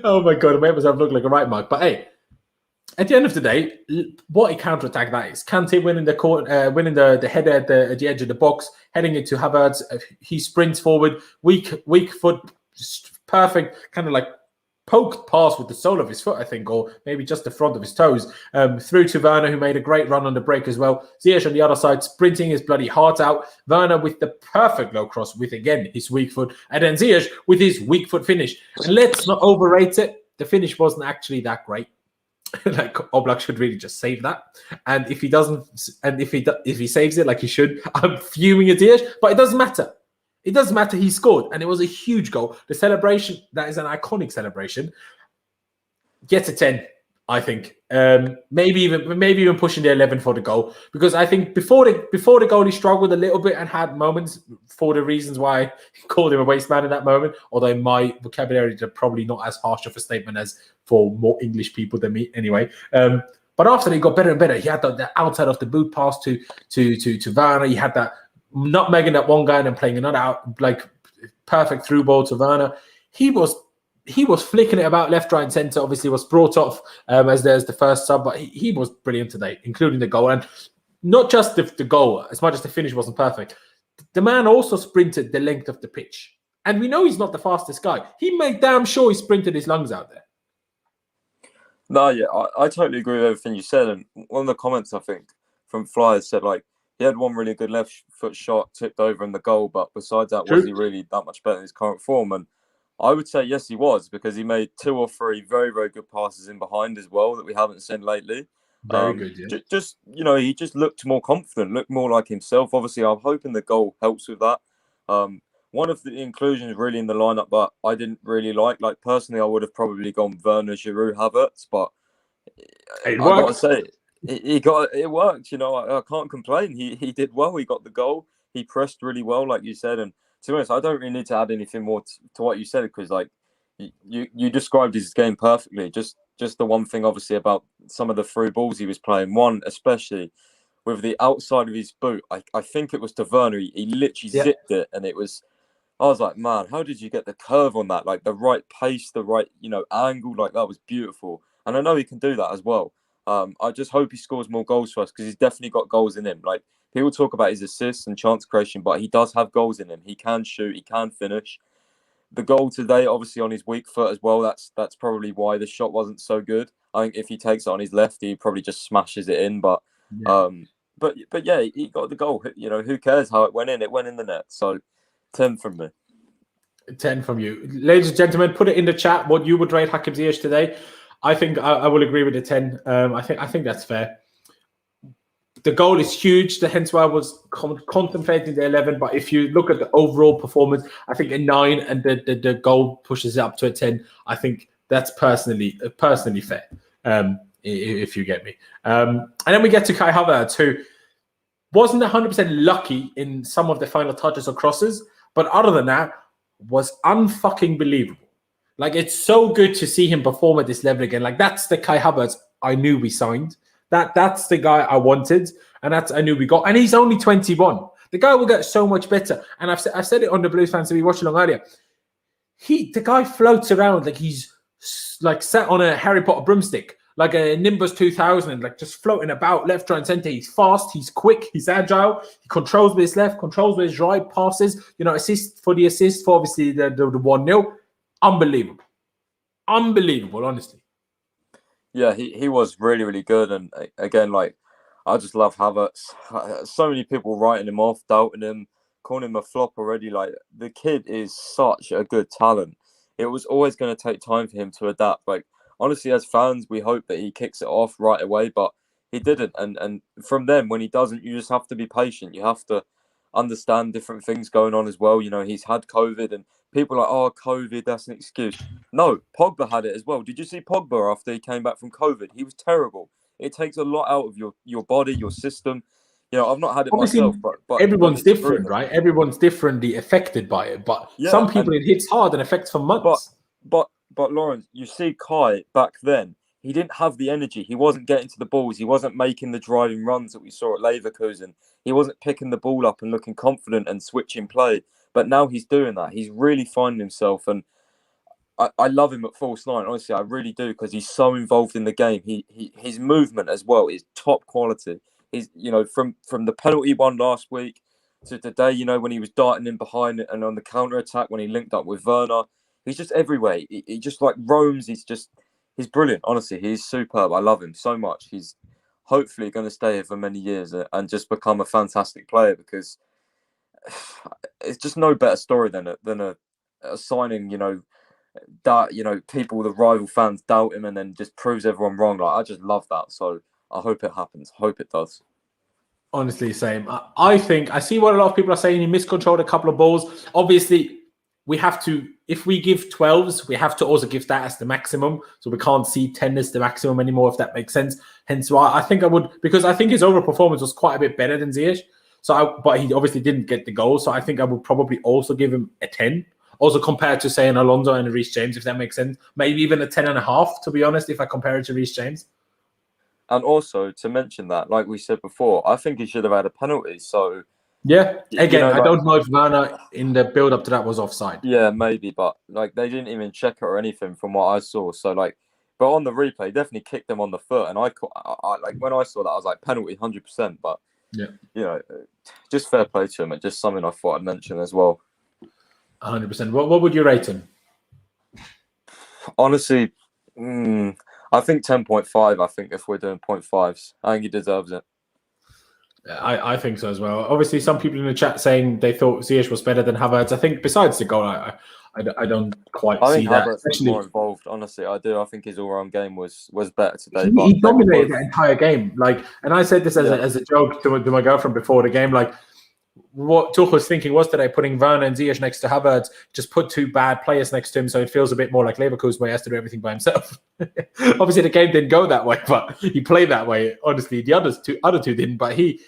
Oh my God, I made myself look like a right mug. But hey, at the end of the day, what a counter-attack that is. Kante winning the header at the edge of the box, heading into Havertz. He sprints forward, weak foot, just perfect, kind of like poked pass with the sole of his foot, I think, or maybe just the front of his toes, through to Werner, who made a great run on the break as well. Ziyech on the other side, sprinting his bloody heart out. Werner with the perfect low cross with, again, his weak foot. And then Ziyech with his weak foot finish. And let's not overrate it. The finish wasn't actually that great. Like, Oblak should really just save that. And if he doesn't, and if he saves it like he should, I'm fuming at Ziyech, but it doesn't matter. It doesn't matter. He scored, and it was a huge goal. The celebration, that is an iconic celebration. Gets a 10, I think. Maybe even pushing the 11 for the goal, because I think before the goal he struggled a little bit and had moments for the reasons why I called him a waste man in that moment. Although my vocabulary is probably not as harsh of a statement as for more English people than me, anyway. But after he got better and better, he had the outside of the boot pass to Werner. He had that nutmegging that one guy and then playing another out, like, perfect through ball to Werner. He was flicking it about left, right, and centre. Obviously, was brought off as there's the first sub, but he was brilliant today, including the goal. And not just the goal, as much as the finish wasn't perfect. The man also sprinted the length of the pitch. And we know he's not the fastest guy. He made damn sure he sprinted his lungs out there. No, yeah, I totally agree with everything you said. And one of the comments, I think, from Flyers said, like, he had one really good left foot shot, tipped over in the goal, but besides that, was he really that much better in his current form? And I would say yes, he was, because he made 2 or 3 very, very good passes in behind as well that we haven't seen lately. Very good, yeah. Just he just looked more confident, looked more like himself. Obviously, I'm hoping the goal helps with that. One of the inclusions really in the lineup, but I didn't really like personally, I would have probably gone Werner, Giroud, Havertz, but I gotta say, it worked. I can't complain. He did well. He got the goal. He pressed really well, like you said. And to be honest, I don't really need to add anything more to what you said, because like you described his game perfectly. Just the one thing, obviously, about some of the through balls he was playing. One especially with the outside of his boot. I think it was to Werner. He literally zipped it, and it was. I was like, man, how did you get the curve on that? Like the right pace, the right angle. Like that was beautiful. And I know he can do that as well. I just hope he scores more goals for us, because he's definitely got goals in him. Like, people talk about his assists and chance creation, but he does have goals in him. He can shoot. He can finish. The goal today, obviously, on his weak foot as well. That's probably why the shot wasn't so good. I think if he takes it on his left, he probably just smashes it in. But yeah, he got the goal. Who cares how it went in? It went in the net. So 10 from me. 10 from you. Ladies and gentlemen, put it in the chat what you would rate Hakim Ziyech today. I think I will agree with the 10. I think that's fair. The goal is huge, hence why I was contemplating the 11. But if you look at the overall performance, I think a 9 and the goal pushes it up to a 10. I think that's personally fair, if you get me. And then we get to Kai Havertz, who wasn't 100% lucky in some of the final touches or crosses, but other than that, was unfucking believable. Like, it's so good to see him perform at this level again. Like, that's the Kai Havertz I knew we signed. That's the guy I wanted, and I knew we got. And he's only 21. The guy will get so much better. And I've said it on the Blues fans, so we watched along earlier. The guy floats around like he's like sat on a Harry Potter broomstick, like a Nimbus 2000, like just floating about left, right, and center. He's fast, he's quick, he's agile. He controls with his left, controls with his right, passes. Assist for obviously the 1-0. Unbelievable, honestly. Yeah, he was really, really good. And again, like, I just love Havertz. So many people writing him off, doubting him, calling him a flop already. Like, the kid is such a good talent. It was always going to take time for him to adapt. Like, honestly, as fans, we hope that he kicks it off right away, but he didn't. And from then, when he doesn't, you just have to be patient. You have to understand different things going on as well. He's had COVID, and people are like, oh, COVID, that's an excuse. No, Pogba had it as well. Did you see Pogba after he came back from COVID? He was terrible. It takes a lot out of your body, your system. I've not had it Obviously, myself, but everyone's different, right? Everyone's differently affected by it. But some people, it hits hard and affects for months. But Lawrence, you see Kai back then, he didn't have the energy. He wasn't getting to the balls. He wasn't making the driving runs that we saw at Leverkusen. He wasn't picking the ball up and looking confident and switching play. But now he's doing that. He's really finding himself. And I love him at false 9. Honestly, I really do, because he's so involved in the game. His movement as well is top quality. He's, from the penalty one last week to today, when he was darting in behind and on the counter attack when he linked up with Werner. He's just everywhere. He just like roams. He's brilliant. Honestly, he's superb. I love him so much. He's hopefully going to stay here for many years and just become a fantastic player, because it's just no better story than a signing, that, people, the rival fans doubt him and then just proves everyone wrong. Like, I just love that. So I hope it happens. Hope it does. Honestly, same. I think I see what a lot of people are saying. He miscontrolled a couple of balls. Obviously, we have to, if we give 12s, we have to also give that as the maximum. So we can't see 10 as the maximum anymore, if that makes sense. Hence why I think I would, because I think his overall performance was quite a bit better than Ziyech. But he obviously didn't get the goal. So I think I would probably also give him a 10. Also compared to, say, an Alonso and a Reece James, if that makes sense. Maybe even a 10.5, to be honest, if I compare it to Reece James. And also, to mention that, like we said before, I think he should have had a penalty. So yeah, again, I don't know if Werner in the build-up to that was offside. Yeah, maybe, but like they didn't even check it or anything from what I saw. So like, but on the replay, definitely kicked him on the foot. And I like when I saw that, I was like, penalty, 100%. But yeah, just fair play to him. It's just something I thought I'd mention as well. 100%. What would you rate him? Honestly, I think 10.5. I think if we're doing 0.5s, I think he deserves it. I think so as well. Obviously, some people in the chat saying they thought Ziyech was better than Havertz. I think besides the goal, I don't quite see that. Havertz was more involved. Honestly, I do. I think his all-round game was better today. He dominated the entire game. Like, and I said this as a joke to my girlfriend before the game. Like, what Tuchel was thinking was today, putting Werner and Ziyech next to Havertz, just put two bad players next to him, so it feels a bit more like Leverkusen, where he has to do everything by himself. Obviously, the game didn't go that way, but he played that way. Honestly, the other two didn't, but he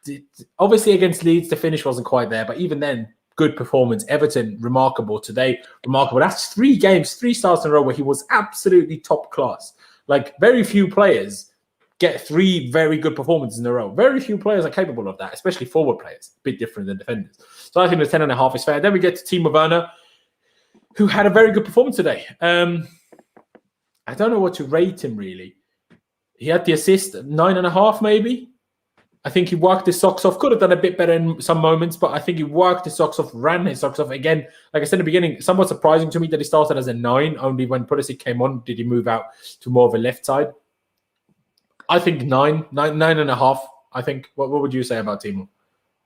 did. Obviously, against Leeds, the finish wasn't quite there, but even then, good performance. Everton, remarkable today, remarkable. That's 3 games, 3 starts in a row where he was absolutely top class. Like, very few players get 3 very good performances in a row. Very few players are capable of that, especially forward players. A bit different than defenders. So I think the 10.5 is fair. Then we get to Timo Werner, who had a very good performance today. I don't know what to rate him, really. He had the assist, 9.5 maybe. I think he worked his socks off. Could have done a bit better in some moments, but I think he worked his socks off, ran his socks off. Again, like I said in the beginning, somewhat surprising to me that he started as a 9. Only when Pulisic came on did he move out to more of a left side. I think 9.5. I think. What would you say about Timo?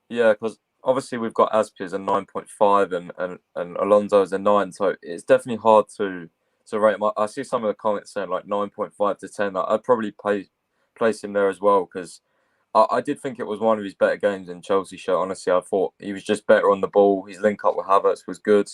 Yeah, because obviously we've got Azpi as a 9.5 and Alonso as a 9, so it's definitely hard to rate him. I see some of the comments saying like 9.5 to 10. I'd probably place him there as well, because I did think it was one of his better games in Chelsea shirt. Honestly, I thought he was just better on the ball. His link up with Havertz was good.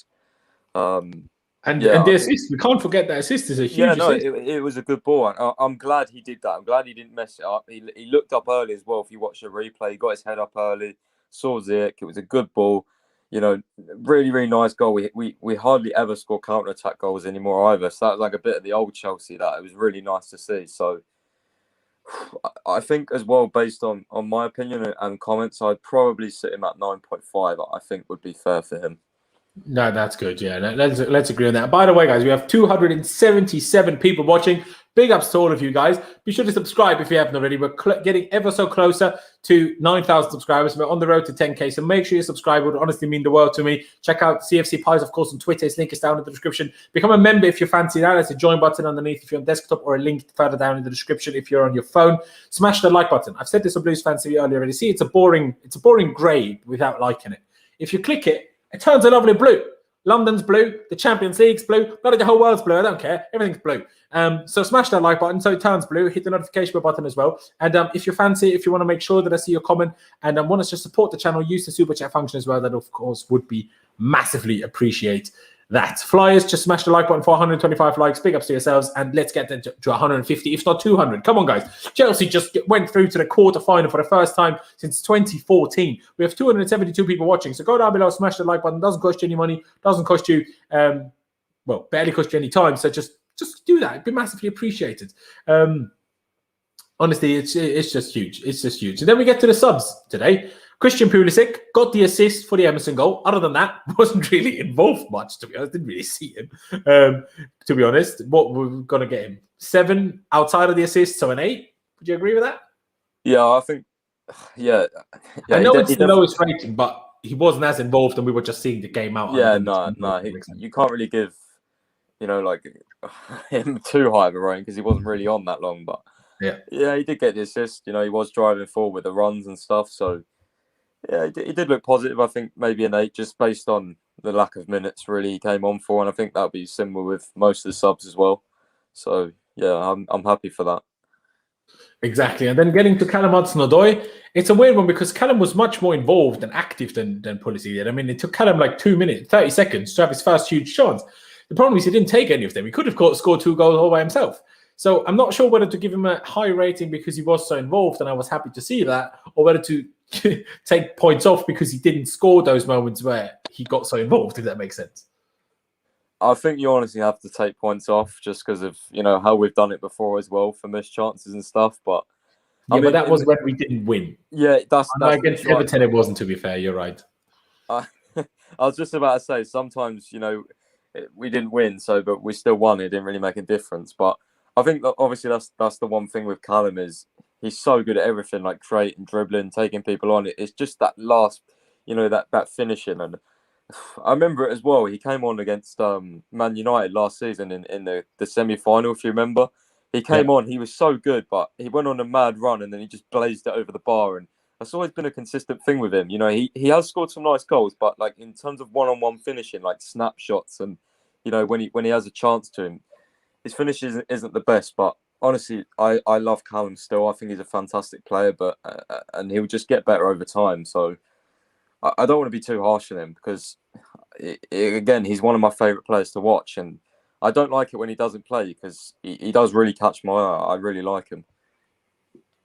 And the assist, we can't forget that assist is a huge assist. It was a good ball. I'm glad he did that. I'm glad he didn't mess it up. He looked up early as well. If you watch the replay, he got his head up early, saw Ziyech. It was a good ball. Really, really nice goal. We hardly ever score counter-attack goals anymore either. So that was like a bit of the old Chelsea. That it was really nice to see. So I think as well, based on my opinion and comments, I'd probably sit him at 9.5. I think would be fair for him. No, that's good. Yeah, let's agree on that. By the way, guys, we have 277 people watching. Big ups to all of you guys. Be sure to subscribe if you haven't already. We're getting ever so closer to 9,000 subscribers. We're on the road to 10K, so make sure you subscribe. It would honestly mean the world to me. Check out CFCPys, of course, on Twitter. His link is down in the description. Become a member if you fancy that. There's a join button underneath if you're on desktop, or a link further down in the description if you're on your phone. Smash the like button. I've said this on Blues Fans TV earlier already. See, it's a boring grey without liking it. If you click it, it turns a lovely blue. London's blue, the Champions League's blue, not the whole world's blue. I don't care. Everything's blue. So smash that like button so it turns blue. Hit the notification button as well. And if you fancy, if you want to make sure that I see your comment and want us to support the channel, use the super chat function as well. That, of course, would be massively appreciate that. Flyers, just smash the like button for 125 likes. Big ups to yourselves, and let's get to 150, if not 200. Come on, guys. Chelsea just went through to the quarterfinal for the first time since 2014. We have 272 people watching, so go down below, smash the like button. Doesn't cost you any money, doesn't cost you, barely cost you any time. So just do that. It'd be massively appreciated. Honestly, it's just huge. It's just huge. And then we get to the subs today. Christian Pulisic got the assist for the Emerson goal. Other than that, wasn't really involved much, to be honest. Didn't really see him, to be honest. What we're going to get him? 7 outside of the assist, so an 8. Would you agree with that? Yeah, I think, yeah. I know it's the lowest rating, but he wasn't as involved, and we were just seeing the game out. Yeah, no. You can't really give, him too high of a rating because he wasn't really on that long. But yeah, he did get the assist. He was driving forward with the runs and stuff. So yeah, he did look positive. I think maybe an 8, just based on the lack of minutes really he came on for, and I think that'll be similar with most of the subs as well. So yeah, I'm happy for that. Exactly. And then getting to Callum Hudson-Odoi, it's a weird one because Callum was much more involved and active than Pulisic did. I mean, it took Callum like 2 minutes, 30 seconds to have his first huge chance. The problem is he didn't take any of them. He could have scored 2 goals all by himself. So I'm not sure whether to give him a high rating because he was so involved, and I was happy to see that, or whether to take points off because he didn't score those moments where he got so involved, if that makes sense. I think you honestly have to take points off just because of, how we've done it before as well for missed chances and stuff. But but that was when we didn't win. Yeah, that's against Everton, it wasn't, to be fair. You're right. I was just about to say, sometimes, we didn't win, but we still won. It didn't really make a difference. But I think that obviously that's the one thing with Callum is he's so good at everything, like creating, dribbling, taking people on. It's just that last, that finishing. And I remember it as well. He came on against Man United last season in the semi-final, if you remember. He came on, he was so good, but he went on a mad run and then he just blazed it over the bar. And that's always been a consistent thing with him. He has scored some nice goals, but like in terms of one-on-one finishing, like snapshots and, when he has a chance to him, his finish isn't the best. But honestly, I love Callum still. I think he's a fantastic player, but and he'll just get better over time. So I don't want to be too harsh on him because, again, he's one of my favourite players to watch. And I don't like it when he doesn't play because he does really catch my eye. I really like him.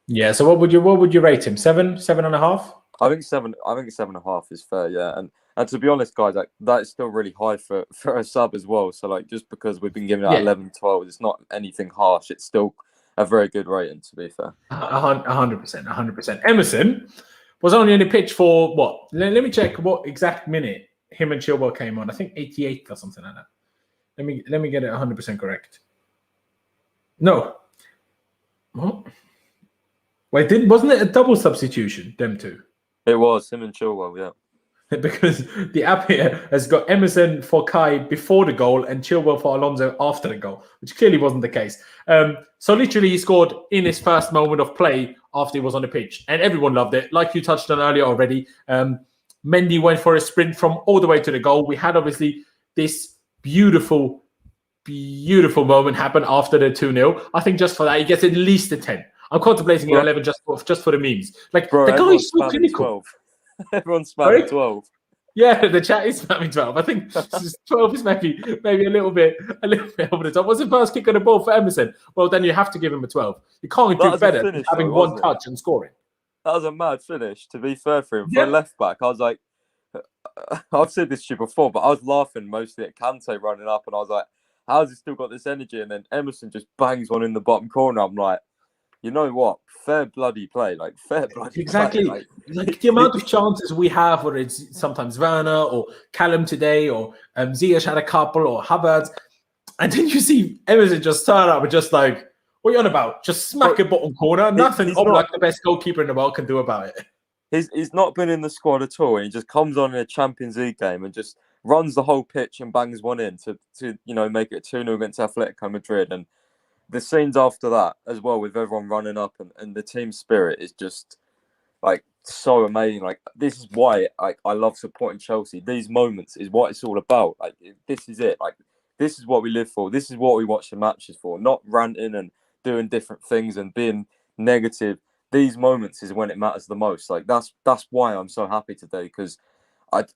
Yeah. So what would you rate him? 7, 7.5? I think 7. I think 7.5 is fair. Yeah, and to be honest, guys, that is still really high for a sub as well. So like, just because we've been giving it 11, 12, it's not anything harsh. It's still a very good rating, to be fair. 100%. Emerson was only on the pitch for what? Let me check what exact minute him and Chilwell came on. I think 88th or something like that. Let me get it 100% correct. No. What? Wait, wasn't it a double substitution, them two? It was, him and Chilwell, yeah. Because the app here has got Emerson for Kai before the goal and Chilwell for Alonso after the goal, which clearly wasn't the case. So literally he scored in his first moment of play after he was on the pitch, and everyone loved it. Like you touched on earlier already, Mendy went for a sprint from all the way to the goal. We had obviously this beautiful moment happen after the 2-0. I think just for that, he gets at least a 10. I'm contemplating an 11 just for the memes. Like, bro, the guy is so clinical. 12. Everyone's spamming 12. Yeah, the chat is spamming 12. I think 12 is maybe a little bit over the top. What's the first kick on the ball for Emerson? Well, then you have to give him a 12. You can't do better than having one touch and scoring. That was a mad finish, to be fair for him. For a left back, I was like, I've said this to you before, but I was laughing mostly at Kante running up, and I was like, how's he still got this energy? And then Emerson just bangs one in the bottom corner. I'm like, you know what? Fair bloody play. Like, fair bloody exactly. play. Like the amount of chances we have, whether it's sometimes Werner or Callum today, or Ziyech had a couple, or Havertz. And then you see Emerson just turn up and just like, what are you on about? Just smack a bottom corner. Nothing like the best goalkeeper in the world can do about it. He's not been in the squad at all. And he just comes on in a Champions League game and just runs the whole pitch and bangs one in to make it 2-0 against Atletico Madrid. And the scenes after that as well, with everyone running up and the team spirit is just like so amazing. Like, this is why I love supporting Chelsea. These moments is what it's all about. Like, this is it. Like, this is what we live for. This is what we watch the matches for. Not ranting and doing different things and being negative. These moments is when it matters the most. Like, that's why I'm so happy today, because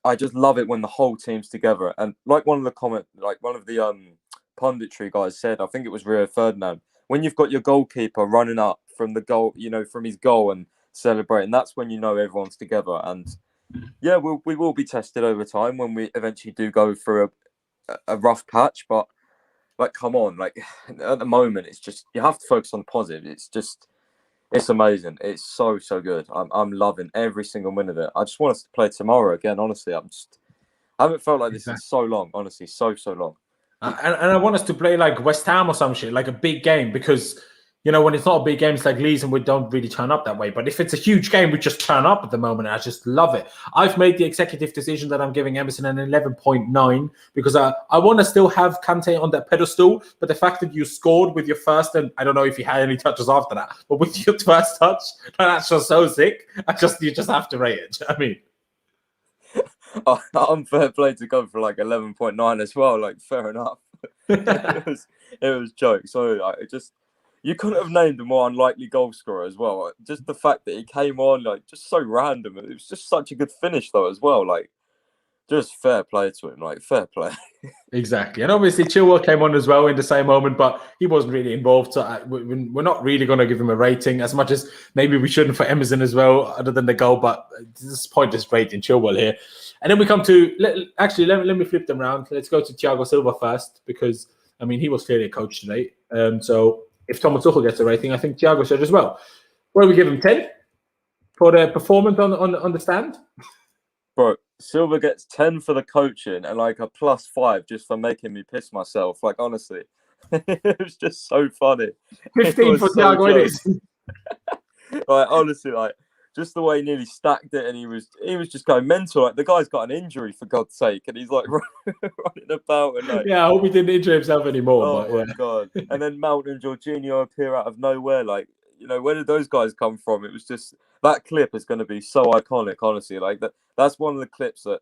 I just love it when the whole team's together. And like one of the punditry guys said, I think it was Rio Ferdinand, when you've got your goalkeeper running up from the goal, from his goal and celebrating, that's when you know everyone's together. And yeah, we will be tested over time when we eventually do go through a rough patch. But like, come on, like at the moment, it's just, you have to focus on the positive. It's amazing. It's so good. I'm loving every single minute of it. I just want us to play tomorrow again. Honestly, I haven't felt like this in so long. Honestly, so long. And I want us to play like West Ham or some shit, like a big game, because when it's not a big game, it's like Leeds, and we don't really turn up that way. But if it's a huge game, we just turn up at the moment. And I just love it. I've made the executive decision that I'm giving Emerson an 11.9 because I want to still have Kante on that pedestal. But the fact that you scored with your first, and I don't know if you had any touches after that, but with your first touch, that's just so sick. You just have to rate it. I mean, I'm fair play to go for like 11.9 as well. Like, fair enough. it was jokes. So like, you couldn't have named a more unlikely goal scorer as well. Just the fact that he came on, like, just so random. It was just such a good finish though as well. Like, just fair play to him. Like, fair play. Exactly. And obviously Chilwell came on as well in the same moment, but he wasn't really involved. So we're not really going to give him a rating, as much as maybe we shouldn't for Emerson as well, other than the goal. But this point is rating Chilwell here. And then we come to, let me flip them around. Let's go to Thiago Silva first, because, I mean, he was clearly a coach today. So if Thomas Tuchel gets a rating, I think Thiago should as well. What do we give him, 10? For the performance on the stand? Bro, Silva gets 10 for the coaching and like a +5 just for making me piss myself. Like, honestly, it was just so funny. 15 for Thiago, it is. Like, honestly, like, just the way he nearly stacked it, and he was just going mental. Like, the guy's got an injury, for God's sake, and he's like running about and like, yeah, I hope he didn't injure himself anymore. Oh my God! And then Mount and Jorginho appear out of nowhere. Like, where did those guys come from? It was just, that clip is going to be so iconic. Honestly, like that's one of the clips that,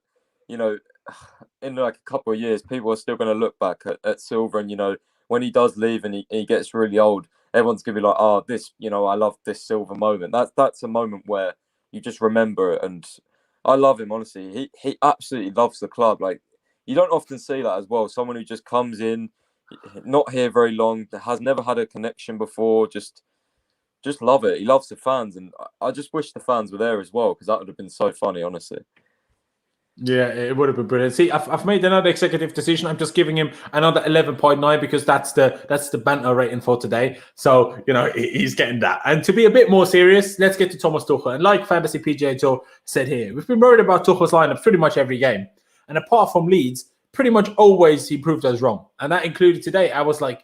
in like a couple of years, people are still going to look back at Silva, and when he does leave and he gets really old, everyone's gonna be like, oh, this, I love this Silva moment. That's a moment where you just remember it. And I love him, honestly. He absolutely loves the club. Like, you don't often see that as well. Someone who just comes in, not here very long, has never had a connection before, just love it. He loves the fans, and I just wish the fans were there as well, because that would have been so funny, honestly. Yeah, it would have been brilliant. See, I've made another executive decision. I'm just giving him another 11.9 because that's the banter rating for today. So, he's getting that. And to be a bit more serious, let's get to Thomas Tuchel. And like Fantasy PGA Tour said here, we've been worried about Tuchel's lineup pretty much every game. And apart from Leeds, pretty much always he proved us wrong. And that included today. I was like,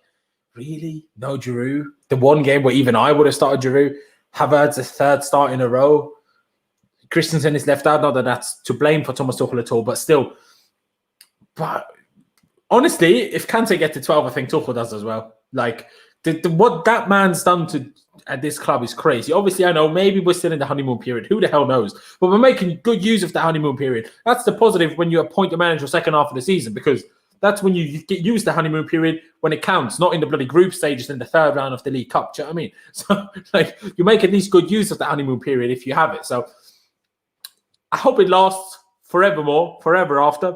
really? No Giroud? The one game where even I would have started Giroud. Havertz, a third start in a row. Christensen is left out. Not that that's to blame for Thomas Tuchel at all, but still. But honestly, if Kante gets to 12, I think Tuchel does as well. Like, what that man's done at this club is crazy. Obviously, I know maybe we're still in the honeymoon period. Who the hell knows? But we're making good use of the honeymoon period. That's the positive when you appoint a manager second half of the season, because that's when you get used the honeymoon period when it counts, not in the bloody group stages in the third round of the League Cup. Do you know what I mean? So, like, you make at least good use of the honeymoon period if you have it. So, I hope it lasts forever after.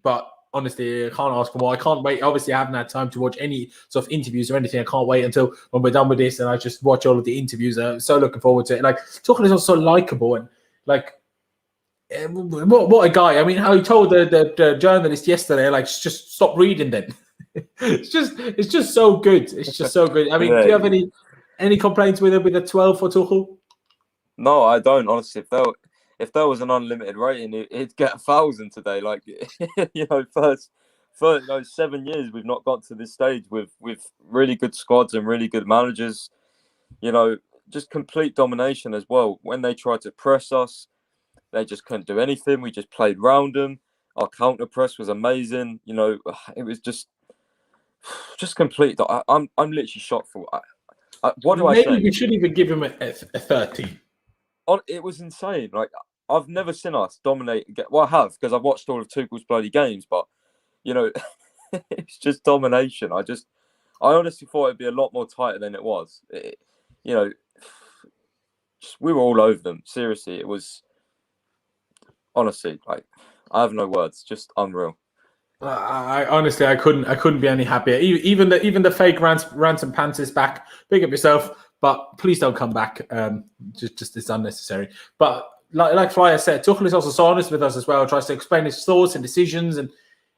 But honestly, I can't ask for more. I can't wait. Obviously, I haven't had time to watch any sort of interviews or anything. I can't wait until when we're done with this and I just watch all of the interviews. I'm so looking forward to it. Like, Tuchel is also so likable and like, what a guy. I mean, how he told the journalist yesterday, like, just stop reading then. it's just so good. It's just so good. I mean, do you have any complaints with the 12 for Tuchel? No, I don't. Honestly, if there was an unlimited rating, it'd get 1,000 today. Like, for 7 years, we've not got to this stage with really good squads and really good managers. Just complete domination as well. When they tried to press us, they just couldn't do anything. We just played round them. Our counter press was amazing. It was just complete. I'm literally shocked for what do I say? Maybe we should even give him a 13. It was insane. Like, I've never seen us dominate. Well, I have, because I've watched all of Tuchel's bloody games, but it's just domination. I honestly thought it'd be a lot more tighter than it was. We were all over them. Seriously, it was honestly, like, I have no words. Just unreal. I honestly, I couldn't be any happier. Even the fake rants and pants is back. Big up yourself, but please don't come back. Just it's unnecessary. But like Flyer said, Tuchel is also so honest with us as well. Tries to explain his thoughts and decisions, and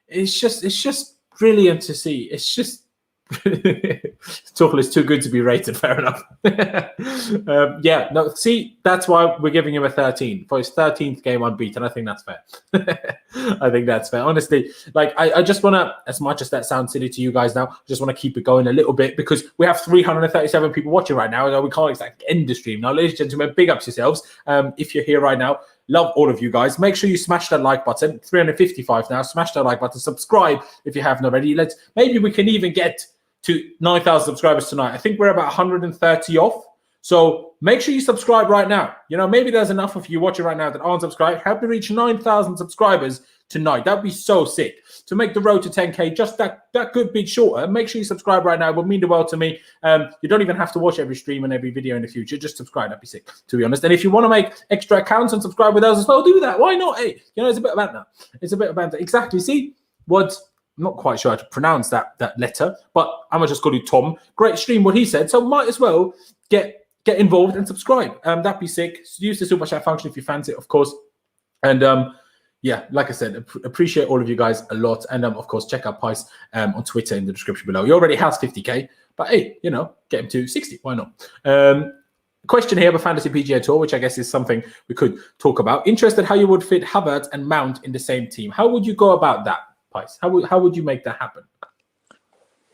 it's just brilliant to see. It's just Tuchel is too good to be rated. Fair enough. That's why we're giving him a 13 for his 13th game unbeaten. I think that's fair. I think that's fair. Honestly, like, I just want to, as much as that sounds silly to you guys now, I just want to keep it going a little bit because we have 337 people watching right now. We can't exactly end the stream now. Ladies and gentlemen, big ups yourselves. If you're here right now, love all of you guys. Make sure you smash that like button. 355 now. Smash that like button. Subscribe if you haven't already. Maybe we can even get to 9,000 subscribers tonight. I think we're about 130 off. So make sure you subscribe right now. Maybe there's enough of you watching right now that aren't subscribed. Help me reach 9,000 subscribers tonight. That'd be so sick. To make the road to 10K just that good bit shorter, make sure you subscribe right now. It would mean the world to me. You don't even have to watch every stream and every video in the future. Just subscribe. That'd be sick, to be honest. And if you want to make extra accounts and subscribe with us as well, do that. Why not? Hey, it's a bit about that. It's a bit about that. Exactly. See what? I'm not quite sure how to pronounce that letter, but I'm going to just call you Tom. Great stream, what he said. So might as well get involved and subscribe. That'd be sick. Use the super chat function if you fancy it, of course. And like I said, appreciate all of you guys a lot. And of course, check out Pys on Twitter in the description below. He already has 50K, but hey, get him to 60. Why not? Question here about Fantasy PGA Tour, which I guess is something we could talk about. Interested how you would fit Havertz and Mount in the same team. How would you go about that? How would you make that happen?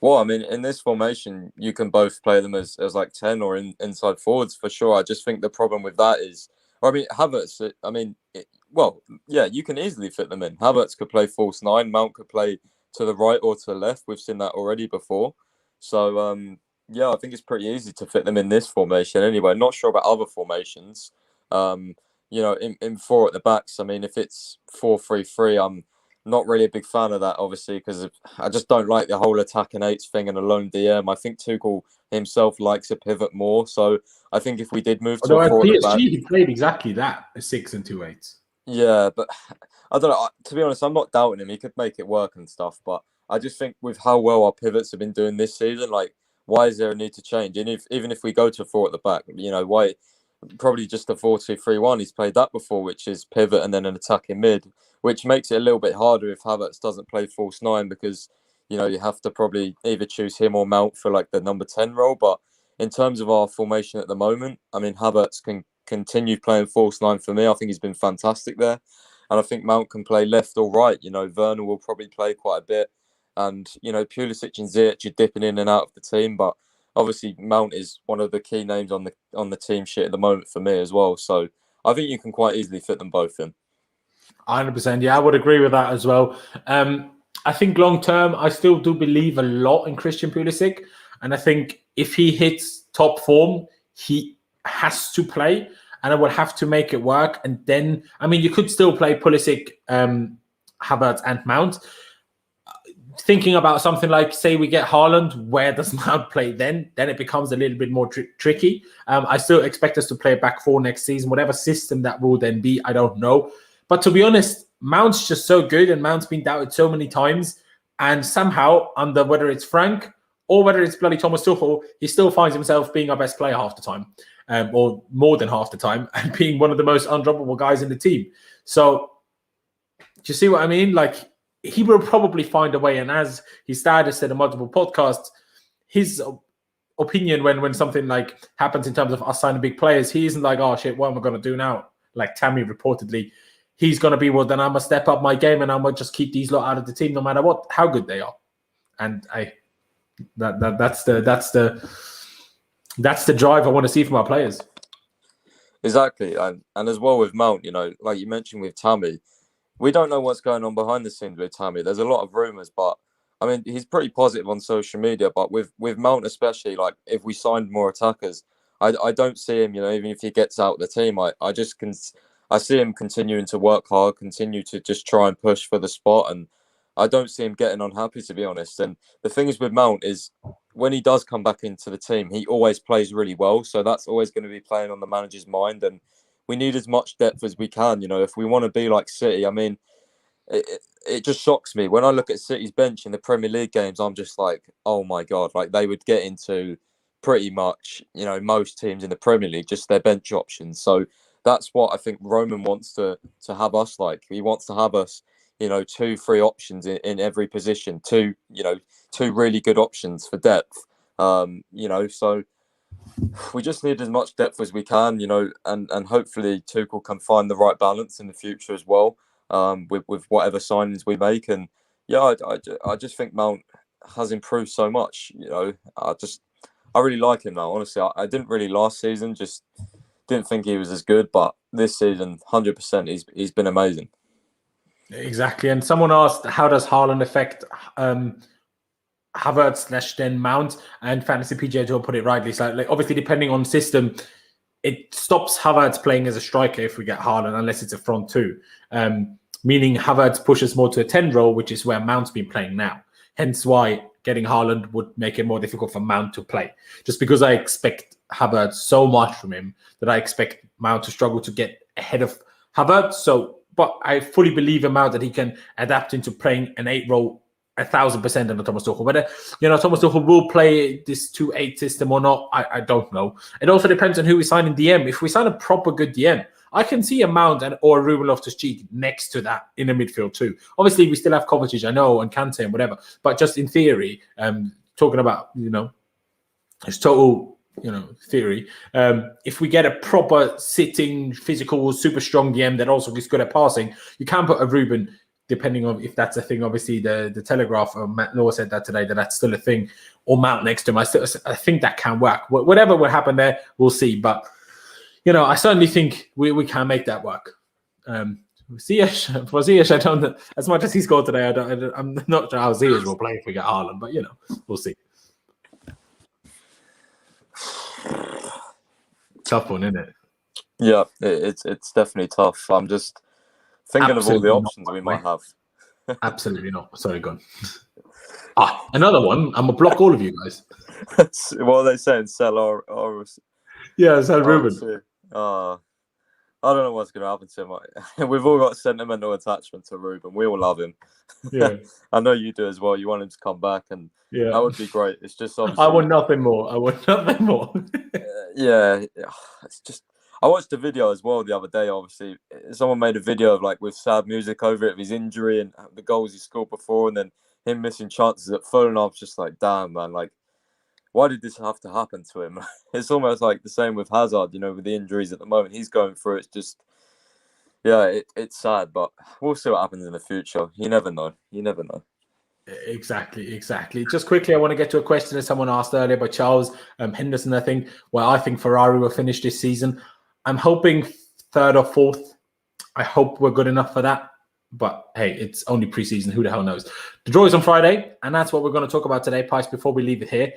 Well, I mean, in this formation, you can both play them as like 10 or inside forwards for sure. I just think the problem with that is, Havertz, you can easily fit them in. Havertz could play false 9, Mount could play to the right or to the left. We've seen that already before. So, I think it's pretty easy to fit them in this formation anyway. Not sure about other formations. In 4 at the backs, I mean, if it's 4-3-3, I'm not really a big fan of that, obviously, because I just don't like the whole attack and 8s thing and a lone DM. I think Tuchel himself likes a pivot more. So I think if we did move to a 4 at the back, he played exactly that, a 6 and 2 8s. Yeah, but I don't know. To be honest, I'm not doubting him. He could make it work and stuff. But I just think with how well our pivots have been doing this season, like, why is there a need to change? And even if we go to 4 at the back, why? Probably just a 4-2-3-1. He's played that before, which is pivot and then an attacking mid, which makes it a little bit harder if Havertz doesn't play false 9 because, you have to probably either choose him or Mount for like the number 10 role. But in terms of our formation at the moment, I mean, Havertz can continue playing false 9 for me. I think he's been fantastic there. And I think Mount can play left or right. Werner will probably play quite a bit. And, Pulisic and Ziyech are dipping in and out of the team. But obviously, Mount is one of the key names on the team sheet at the moment for me as well. So I think you can quite easily fit them both in. 100%. Yeah, I would agree with that as well. I think long term, I still do believe a lot in Christian Pulisic. And I think if he hits top form, he has to play, and I will have to make it work. And then, I mean, you could still play Pulisic, Havertz, and Mount. Thinking about something like, say, we get Haaland, where does Mount play then? Then it becomes a little bit more tricky. I still expect us to play a back four next season. Whatever system that will then be, I don't know. But to be honest, Mount's just so good, and Mount's been doubted so many times. And somehow, under whether it's Frank or whether it's bloody Thomas Tuchel, he still finds himself being our best player half the time, or more than half the time, and being one of the most undroppable guys in the team. So, do you see what I mean? Like, he will probably find a way. And as he started said in multiple podcasts, his opinion when something like happens in terms of us signing big players, he isn't like, oh shit, what am I going to do now? Like Tammy reportedly, he's going to be, well, then I'm going to step up my game and I'm going to just keep these lot out of the team no matter what, how good they are. And that's the drive I want to see from our players. Exactly. And as well with Mount, you know, like you mentioned with Tammy, we don't know what's going on behind the scenes with Tammy. There's a lot of rumours, but I mean, he's pretty positive on social media. But with Mount especially, like if we signed more attackers, I don't see him, you know, even if he gets out of the team, I see him continuing to work hard, continue to just try and push for the spot. And I don't see him getting unhappy, to be honest. And the thing is with Mount is when he does come back into the team, he always plays really well. So that's always going to be playing on the manager's mind. And we need as much depth as we can, you know, if we want to be like City. I mean, it just shocks me. When I look at City's bench in the Premier League games, I'm just like, oh my God, like they would get into pretty much, you know, most teams in the Premier League, just their bench options. So that's what I think Roman wants to have us like. He wants to have us, you know, 2-3 options in every position, two really good options for depth. You know, so we just need as much depth as we can, you know, and hopefully Tuchel can find the right balance in the future as well, with whatever signings we make. And yeah, I just think Mount has improved so much, you know. I really like him now, honestly. I didn't really last season, just didn't think he was as good, but this season, 100%, he's been amazing. Exactly. And someone asked, how does Haaland affect Havertz / then Mount? And Fantasy PJ will put it rightly. So, like, obviously, depending on system, it stops Havertz playing as a striker if we get Haaland, unless it's a front two. Meaning Havertz pushes more to a 10 role, which is where Mount's been playing now. Hence why getting Haaland would make it more difficult for Mount to play. Just because I expect Havertz so much from him that I expect Mount to struggle to get ahead of Havertz. But I fully believe in Mount that he can adapt into playing an 8 role 1,000% under Thomas Tuchel. Whether, you know, Thomas Tuchel will play this 2-8 system or not, I don't know. It also depends on who we sign in DM. If we sign a proper good DM, I can see a Mount or a Ruben Loftus-Cheek next to that in the midfield too. Obviously, we still have Kovacic, I know, and Kante and whatever. But just in theory, talking about, you know, it's total, you know, theory. If we get a proper sitting, physical, super strong DM that also is good at passing, you can put a Ruben, depending on if that's a thing. Obviously, the Telegraph, Matt Law said that today, that's still a thing, or Mount next to him. I think that can work. Whatever will happen there, we'll see. But, you know, I certainly think we can make that work. Ziyech, I don't, as much as he scored today, I'm not sure how Ziyech will play if we get Haaland, but, you know, we'll see. Tough one, isn't it? Yeah, it's definitely tough. I'm just thinking of all the options we might have. Absolutely not. Sorry, go on. Another one. I'm gonna block all of you guys. What are they saying? Sell or yeah, sell Ruben. I don't know what's going to happen to him. We've all got sentimental attachment to Ruben. We all love him. Yeah, I know you do as well. You want him to come back, and yeah, that would be great. It's just obviously... I want nothing more. Yeah, it's just... I watched a video as well the other day. Obviously, someone made a video of with sad music over it of his injury and the goals he scored before, and then him missing chances at full. And I was just like, damn, man, why did this have to happen to him? It's almost like the same with Hazard, you know, with the injuries at the moment he's going through. It's just, yeah, it's sad, but we'll see what happens in the future. You never know. Exactly. Just quickly, I want to get to a question that someone asked earlier by Charles Henderson, I think, where I think Ferrari will finish this season. I'm hoping 3rd or 4th. I hope we're good enough for that. But hey, it's only preseason. Who the hell knows? The draw is on Friday, and that's what we're going to talk about today, Pice, before we leave it here.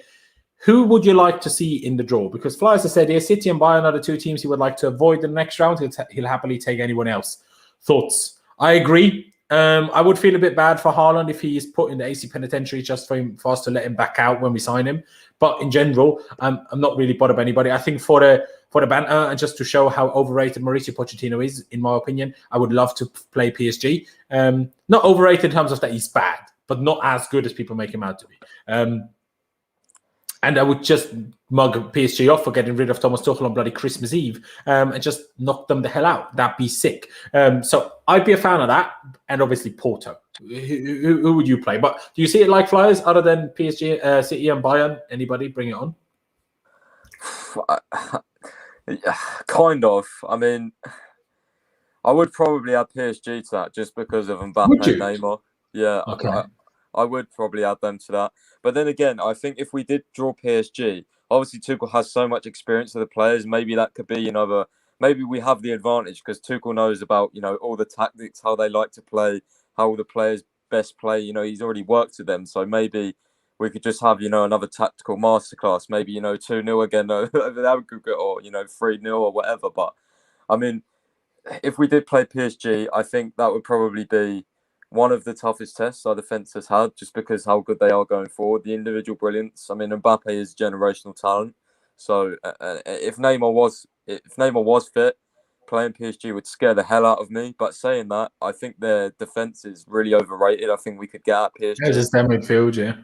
Who would you like to see in the draw? Because Flyers has said here, City and Bayern are the two teams he would like to avoid in the next round. He'll happily take anyone else. Thoughts? I agree. I would feel a bit bad for Haaland if he is put in the AC penitentiary just for us to let him back out when we sign him. But in general, I'm not really bothered by anybody. I think for the banter and just to show how overrated Mauricio Pochettino is, in my opinion, I would love to play PSG. Not overrated in terms of that he's bad, but not as good as people make him out to be. And I would just mug PSG off for getting rid of Thomas Tuchel on bloody Christmas Eve and just knock them the hell out. That'd be sick. So I'd be a fan of that. And obviously Porto. Who would you play? But do you see it like Flyers other than PSG, City and Bayern? Anybody? Bring it on. Kind of. I mean, I would probably add PSG to that just because of Mbappe and Neymar. Yeah, okay. I would probably add them to that. But then again, I think if we did draw PSG, obviously Tuchel has so much experience with the players. Maybe that could be another. Maybe we have the advantage because Tuchel knows about all the tactics, how they like to play, how all the players best play. He's already worked with them, so maybe we could just have another tactical masterclass. Maybe 2-0 again, or 3-0 or whatever. But I mean, if we did play PSG, I think that would probably be one of the toughest tests our defence has had, just because how good they are going forward, the individual brilliance. I mean, Mbappe is generational talent. So if Neymar was fit, playing PSG would scare the hell out of me. But saying that, I think their defence is really overrated. I think we could get at PSG. It's just their midfield, yeah.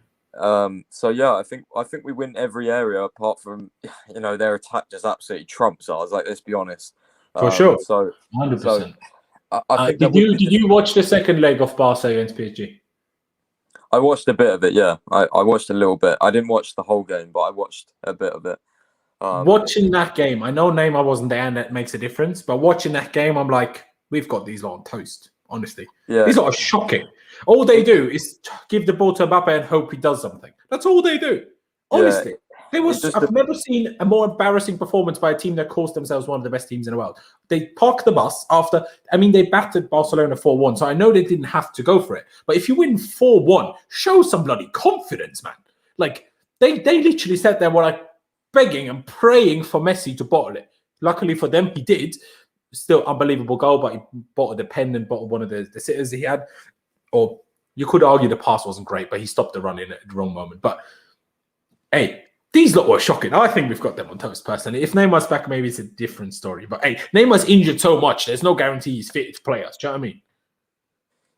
So yeah, I think we win every area apart from their attack just absolutely trumps ours. Like, let's be honest. For sure. So 100%. So, I think did you watch the second leg of Barca against PSG? I watched a bit of it, yeah. I watched a little bit. I didn't watch the whole game, but I watched a bit of it. Watching that game, I know Neymar wasn't there and that makes a difference, but watching that game, I'm like, we've got these lot on toast, honestly. Yeah. These lot are shocking. All they do is give the ball to Mbappe and hope he does something. That's all they do. Honestly. Yeah. I've never seen a more embarrassing performance by a team that calls themselves one of the best teams in the world. They parked the bus after, they battered Barcelona 4-1, so I know they didn't have to go for it. But if you win 4-1, show some bloody confidence, man. Like, they literally sat there were like begging and praying for Messi to bottle it. Luckily for them, he did. Still unbelievable goal, but he bottled the pen and bottled one of the sitters he had. Or you could argue the pass wasn't great, but he stopped the run in at the wrong moment. But, hey, these lot were shocking. I think we've got them on toast, personally. If Neymar's back, maybe it's a different story. But, hey, Neymar's injured so much, there's no guarantee he's fit to play us. Do you know what I mean?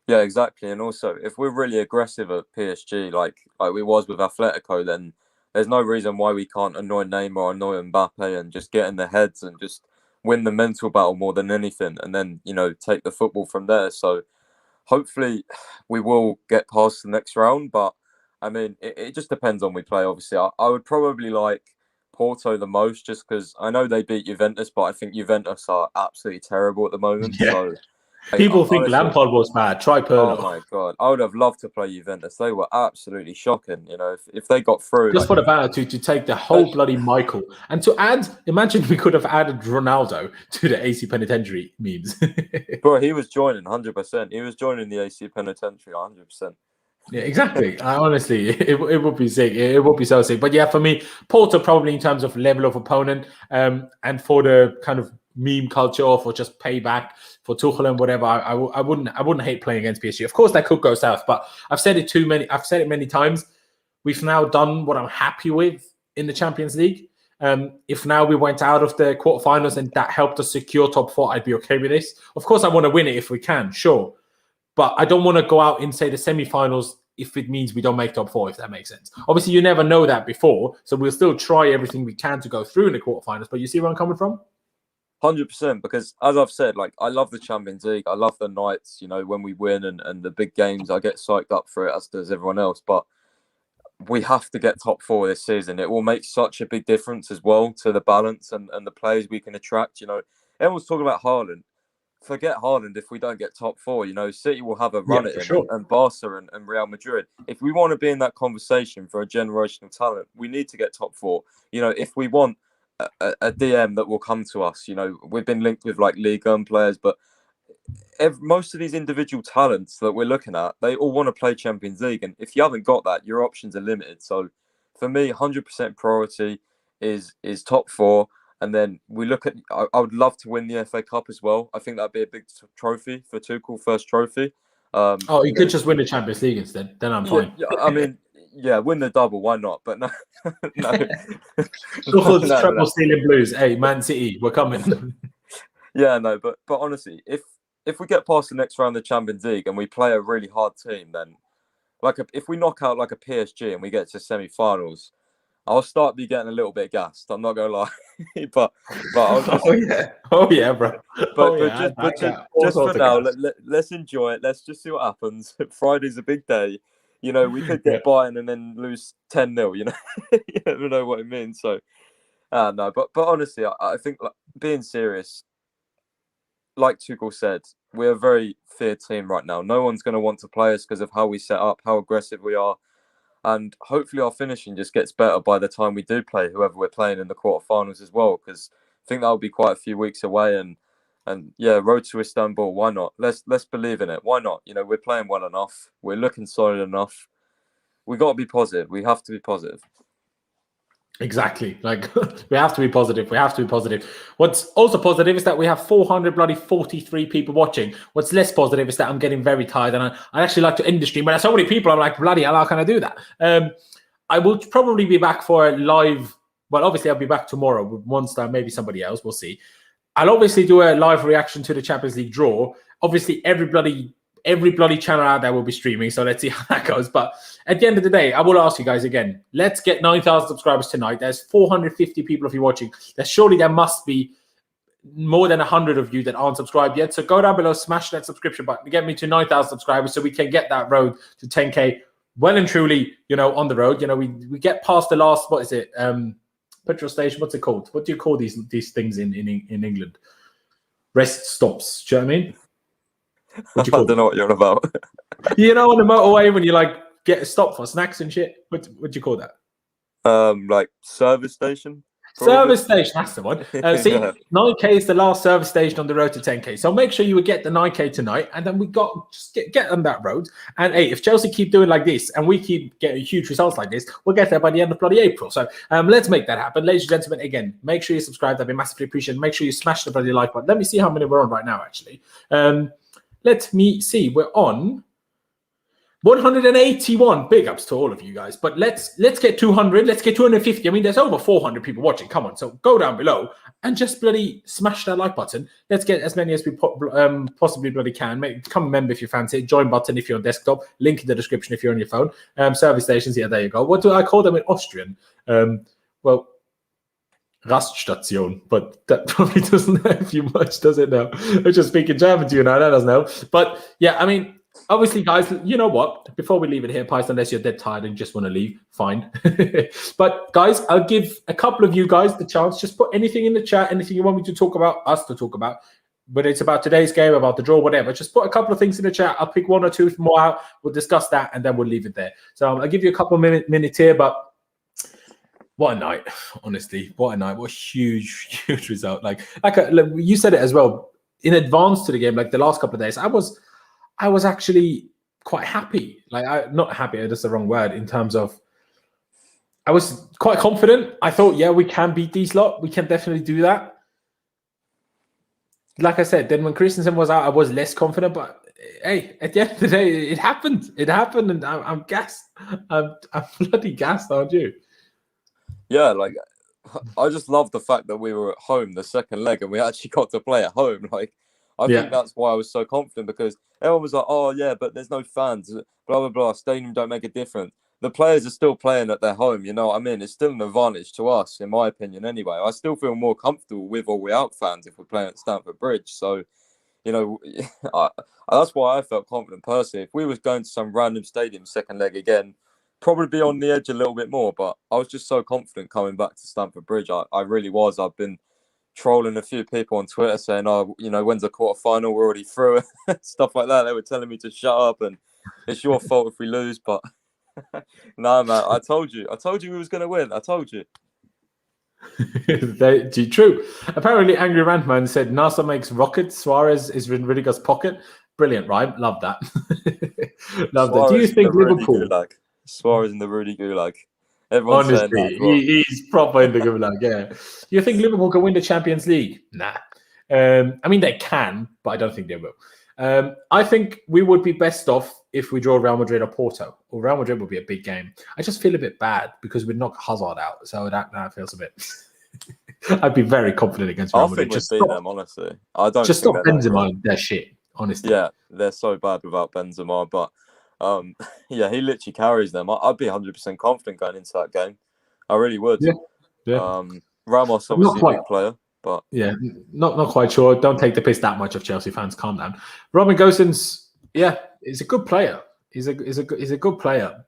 Yeah, exactly. And also, if we're really aggressive at PSG, like we was with Atletico, then there's no reason why we can't annoy Neymar, annoy Mbappe, and just get in their heads and just win the mental battle more than anything, and then, take the football from there. So hopefully we will get past the next round, but I mean, it just depends on we play, obviously. I would probably like Porto the most just because I know they beat Juventus, but I think Juventus are absolutely terrible at the moment. Yeah. So People think honestly, Lampard was bad. Try Pirlo. Oh, my God. I would have loved to play Juventus. They were absolutely shocking. If they got through. Just for the banner to take the whole bloody Michael. And to add, imagine we could have added Ronaldo to the AC Penitentiary memes. Bro, he was joining 100%. He was joining the AC Penitentiary 100%. Yeah, exactly. Honestly, it would be sick. It would be so sick. But yeah, for me, Porto probably in terms of level of opponent, and for the kind of meme culture or for just payback for Tuchel and whatever, I wouldn't hate playing against PSG. Of course, that could go south, but I've said it many times. We've now done what I'm happy with in the Champions League. If now we went out of the quarterfinals and that helped us secure top 4, I'd be okay with this. Of course, I want to win it if we can, sure. But I don't want to go out in, say, the semi-finals if it means we don't make top 4, if that makes sense. Obviously, you never know that before, so we'll still try everything we can to go through in the quarterfinals. But you see where I'm coming from? 100%, because as I've said, I love the Champions League. I love the nights, when we win and the big games. I get psyched up for it, as does everyone else. But we have to get top 4 this season. It will make such a big difference as well to the balance and the players we can attract. Everyone's talking about Haaland. Forget Haaland if we don't get top 4. City will have a run at him, sure. and Barca and Real Madrid. If we want to be in that conversation for a generational talent, we need to get top 4. If we want a DM that will come to us, we've been linked with Ligue 1 players, but most of these individual talents that we're looking at, they all want to play Champions League. And if you haven't got that, your options are limited. So for me, 100% priority is top four. And then we look at, I would love to win the FA Cup as well. I think that'd be a big trophy for Tuchel, first trophy. You could just win the Champions League instead. Then I'm fine. Yeah, I mean, yeah, win the double. Why not? But no. Tuchel's treble stealing blues. Hey, Man City, we're coming. Yeah, no, but honestly, if we get past the next round of the Champions League and we play a really hard team, then if we knock out like a PSG and we get to semi-finals, I'll start be getting a little bit gassed. I'm not gonna lie, but I'll just, oh yeah, bro. But just for now, let's enjoy it. Let's just see what happens. Friday's a big day. You know, we could get Bayern and then lose 10-0. You know, you never know what it means. So, no, but honestly, I think being serious, like Tuchel said, we're a very feared team right now. No one's going to want to play us because of how we set up, how aggressive we are. And hopefully our finishing just gets better by the time we do play whoever we're playing in the quarterfinals as well, because I think that'll be quite a few weeks away. And yeah, road to Istanbul, why not? Let's believe in it. Why not? You know, we're playing well enough. We're looking solid enough. We got to be positive. We have to be positive. Exactly. Like, we have to be positive. We have to be positive. What's also positive is that we have 443 people watching. What's less positive is that I'm getting very tired, and I actually like to end the stream, but there's so many people, I'm like, bloody hell, how can I do that? I will probably be back for a live. Well, obviously, I'll be back tomorrow with Monster, maybe somebody else. We'll see. I'll obviously do a live reaction to the Champions League draw. Obviously, every bloody channel out there will be streaming, so let's see how that goes. But at the end of the day, I will ask you guys again, let's get 9,000 subscribers tonight. There's 450 people of you watching. Surely there must be more than 100 of you that aren't subscribed yet. So go down below, smash that subscription button to get me to 9,000 subscribers so we can get that road to 10K well and truly, you know, on the road. You know, we get past the last, what is it? Petrol station, what's it called? What do you call these things in England? Rest stops, do you know what I mean? I don't know what you're on about. You know, on the motorway when you like get a stop for snacks and shit. What do you call that? Like service station. Probably. Service station, that's the one. See, 9K is the last service station on the road to 10K. So make sure you would get the 9K tonight, and then we got just get on that road. And hey, if Chelsea keep doing like this and we keep getting huge results like this, we'll get there by the end of bloody April. So let's make that happen, ladies and gentlemen. Again, make sure you subscribe. That'd be massively appreciated. Make sure you smash the bloody like button. Let me see how many we're on right now. Actually, let me see. We're on 181. Big ups to all of you guys. But let's get 200. Let's get 250. I mean, there's over 400 people watching. Come on. So go down below and just bloody smash that like button. Let's get as many as we possibly bloody can. Become a member if you fancy it. Join button if you're on desktop. Link in the description if you're on your phone. Service stations. Yeah, there you go. What do I call them in Austrian? Well, Raststation, but that probably doesn't help you much, does it now? I'm just speaking German to you now. That doesn't help. But yeah, I mean, obviously, guys, you know what? Before we leave it here, Python, unless you're dead tired and just want to leave, fine. But guys, I'll give a couple of you guys the chance. Just put anything in the chat, anything you want me to talk about, us to talk about, whether it's about today's game, about the draw, whatever. Just put a couple of things in the chat. I'll pick one or two more out. We'll discuss that, and then we'll leave it there. So I'll give you a couple of minutes here, but what a night, honestly. What a night. What a huge result. Like you said it as well, in advance to the game, like the last couple of days, I was actually quite happy. Like, not happy, that's the wrong word, in terms of I was quite confident. I thought, yeah, we can beat these lot. We can definitely do that. Like I said, then when Christensen was out, I was less confident. But hey, at the end of the day, it happened. It happened, and I'm gassed. I'm bloody gassed, aren't you? Yeah, like I just love the fact that we were at home the second leg and we actually got to play at home. Like, I think that's why I was so confident, because everyone was like, oh, yeah, but there's no fans, blah, blah, blah. Stadium don't make a difference. The players are still playing at their home, you know what I mean? It's still an advantage to us, in my opinion, anyway. I still feel more comfortable with or without fans if we're playing at Stamford Bridge. So, you know, that's why I felt confident personally. If we was going to some random stadium second leg again, probably be on the edge a little bit more, but I was just so confident coming back to Stamford Bridge. I really was. I've been trolling a few people on Twitter saying, oh, you know, when's the quarterfinal? We're already through it. Stuff like that. They were telling me to shut up and it's your fault if we lose. But no, man, I told you we was going to win. I told you. True. Apparently, Angry Rantman said NASA makes rockets. Suarez is in Rüdiger's pocket. Brilliant, right? Love that. Love Suarez that. Do you think Liverpool? Suarez in the Rudy Gulag. Everyone's saying that Honestly, as well. he's proper in the good luck. Yeah. You think Liverpool can win the Champions League? Nah. I mean, they can, but I don't think they will. I think we would be best off if we draw Real Madrid or Porto. Or Real Madrid would be a big game. I just feel a bit bad because we'd knock Hazard out. So that feels a bit... I'd be very confident against Real Madrid. I think we'd beat them, honestly. I don't just think stop Benzema. They're shit, honestly. Yeah, they're so bad without Benzema. But yeah, he literally carries them. I'd be 100% confident going into that game. I really would. Yeah. Ramos, obviously a big player. But yeah, not quite sure. Don't take the piss that much of Chelsea fans. Calm down. Robin Gosens, yeah, he's a good player. He's a good player.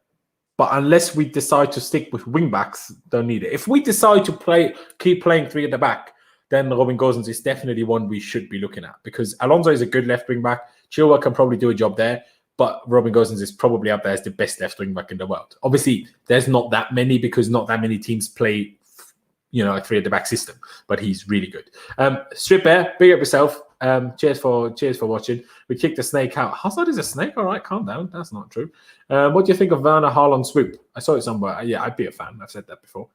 But unless we decide to stick with wing backs, don't need it. If we decide to keep playing three at the back, then Robin Gosens is definitely one we should be looking at because Alonso is a good left wing back. Chilwell can probably do a job there, but Robin Gosens is probably up there as the best left wing back in the world. Obviously, there's not that many because not that many teams play, a three at the back system. But he's really good. Strip Bear, big up yourself. Cheers for watching. We kicked the snake out. Hazard is a snake. All right, calm down. That's not true. What do you think of Werner Haaland swoop? I saw it somewhere. Yeah, I'd be a fan. I've said that before.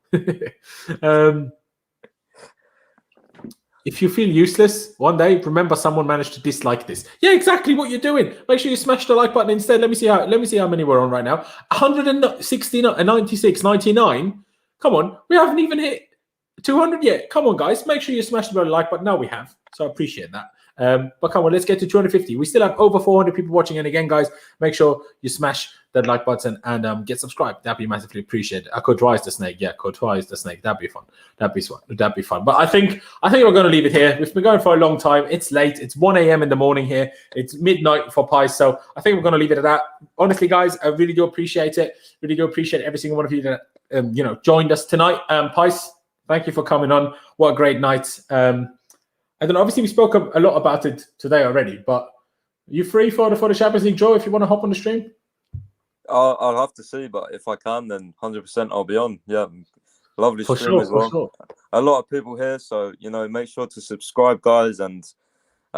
If you feel useless one day, remember someone managed to dislike this. Yeah, exactly what you're doing. Make sure you smash the like button instead. Let me see how many we're on right now. 169, 96, 99. Come on, we haven't even hit 200 yet. Come on, guys. Make sure you smash the like button. Now we have. So I appreciate that. But come on, let's get to 250. We still have over 400 people watching. And again, guys, make sure you smash that like button and get subscribed. That'd be massively appreciated. I could rise the snake. Yeah, could rise the snake. That'd be fun. That'd be fun. But I think we're going to leave it here. We've been going for a long time. It's late. It's 1 a.m. in the morning here. It's midnight for Pys. So I think we're going to leave it at that. Honestly, guys, I really do appreciate it. Really do appreciate every single one of you that joined us tonight. Pys, thank you for coming on. What a great night. I don't know. Obviously, we spoke a lot about it today already, but are you free for the Champions League draw if you want to hop on the stream? I'll have to see, but if I can, then 100% I'll be on. Yeah, lovely stream as well. Sure. A lot of people here, so make sure to subscribe, guys, and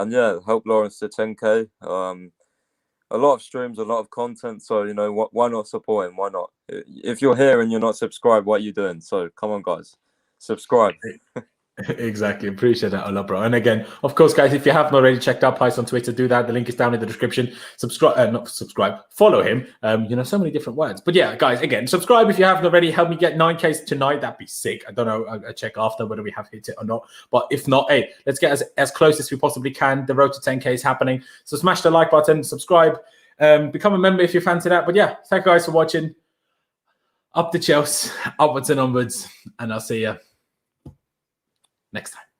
yeah, help Lawrence to 10K. A lot of streams, a lot of content, so why not support him? Why not? If you're here and you're not subscribed, what are you doing? So come on, guys, subscribe. Exactly. Appreciate that a lot, bro. And again, of course, guys, if you haven't already checked out Pys on Twitter, do that. The link is down in the description. Follow him. So many different words. But yeah, guys, again, subscribe if you haven't already. Help me get 9Ks tonight. That'd be sick. I don't know. I'll check after whether we have hit it or not. But if not, hey, let's get as close as we possibly can. The road to 10K is happening. So smash the like button, subscribe, become a member if you fancy that. But yeah, thank you guys for watching. Up the Chelsea, upwards and onwards. And I'll see you next time.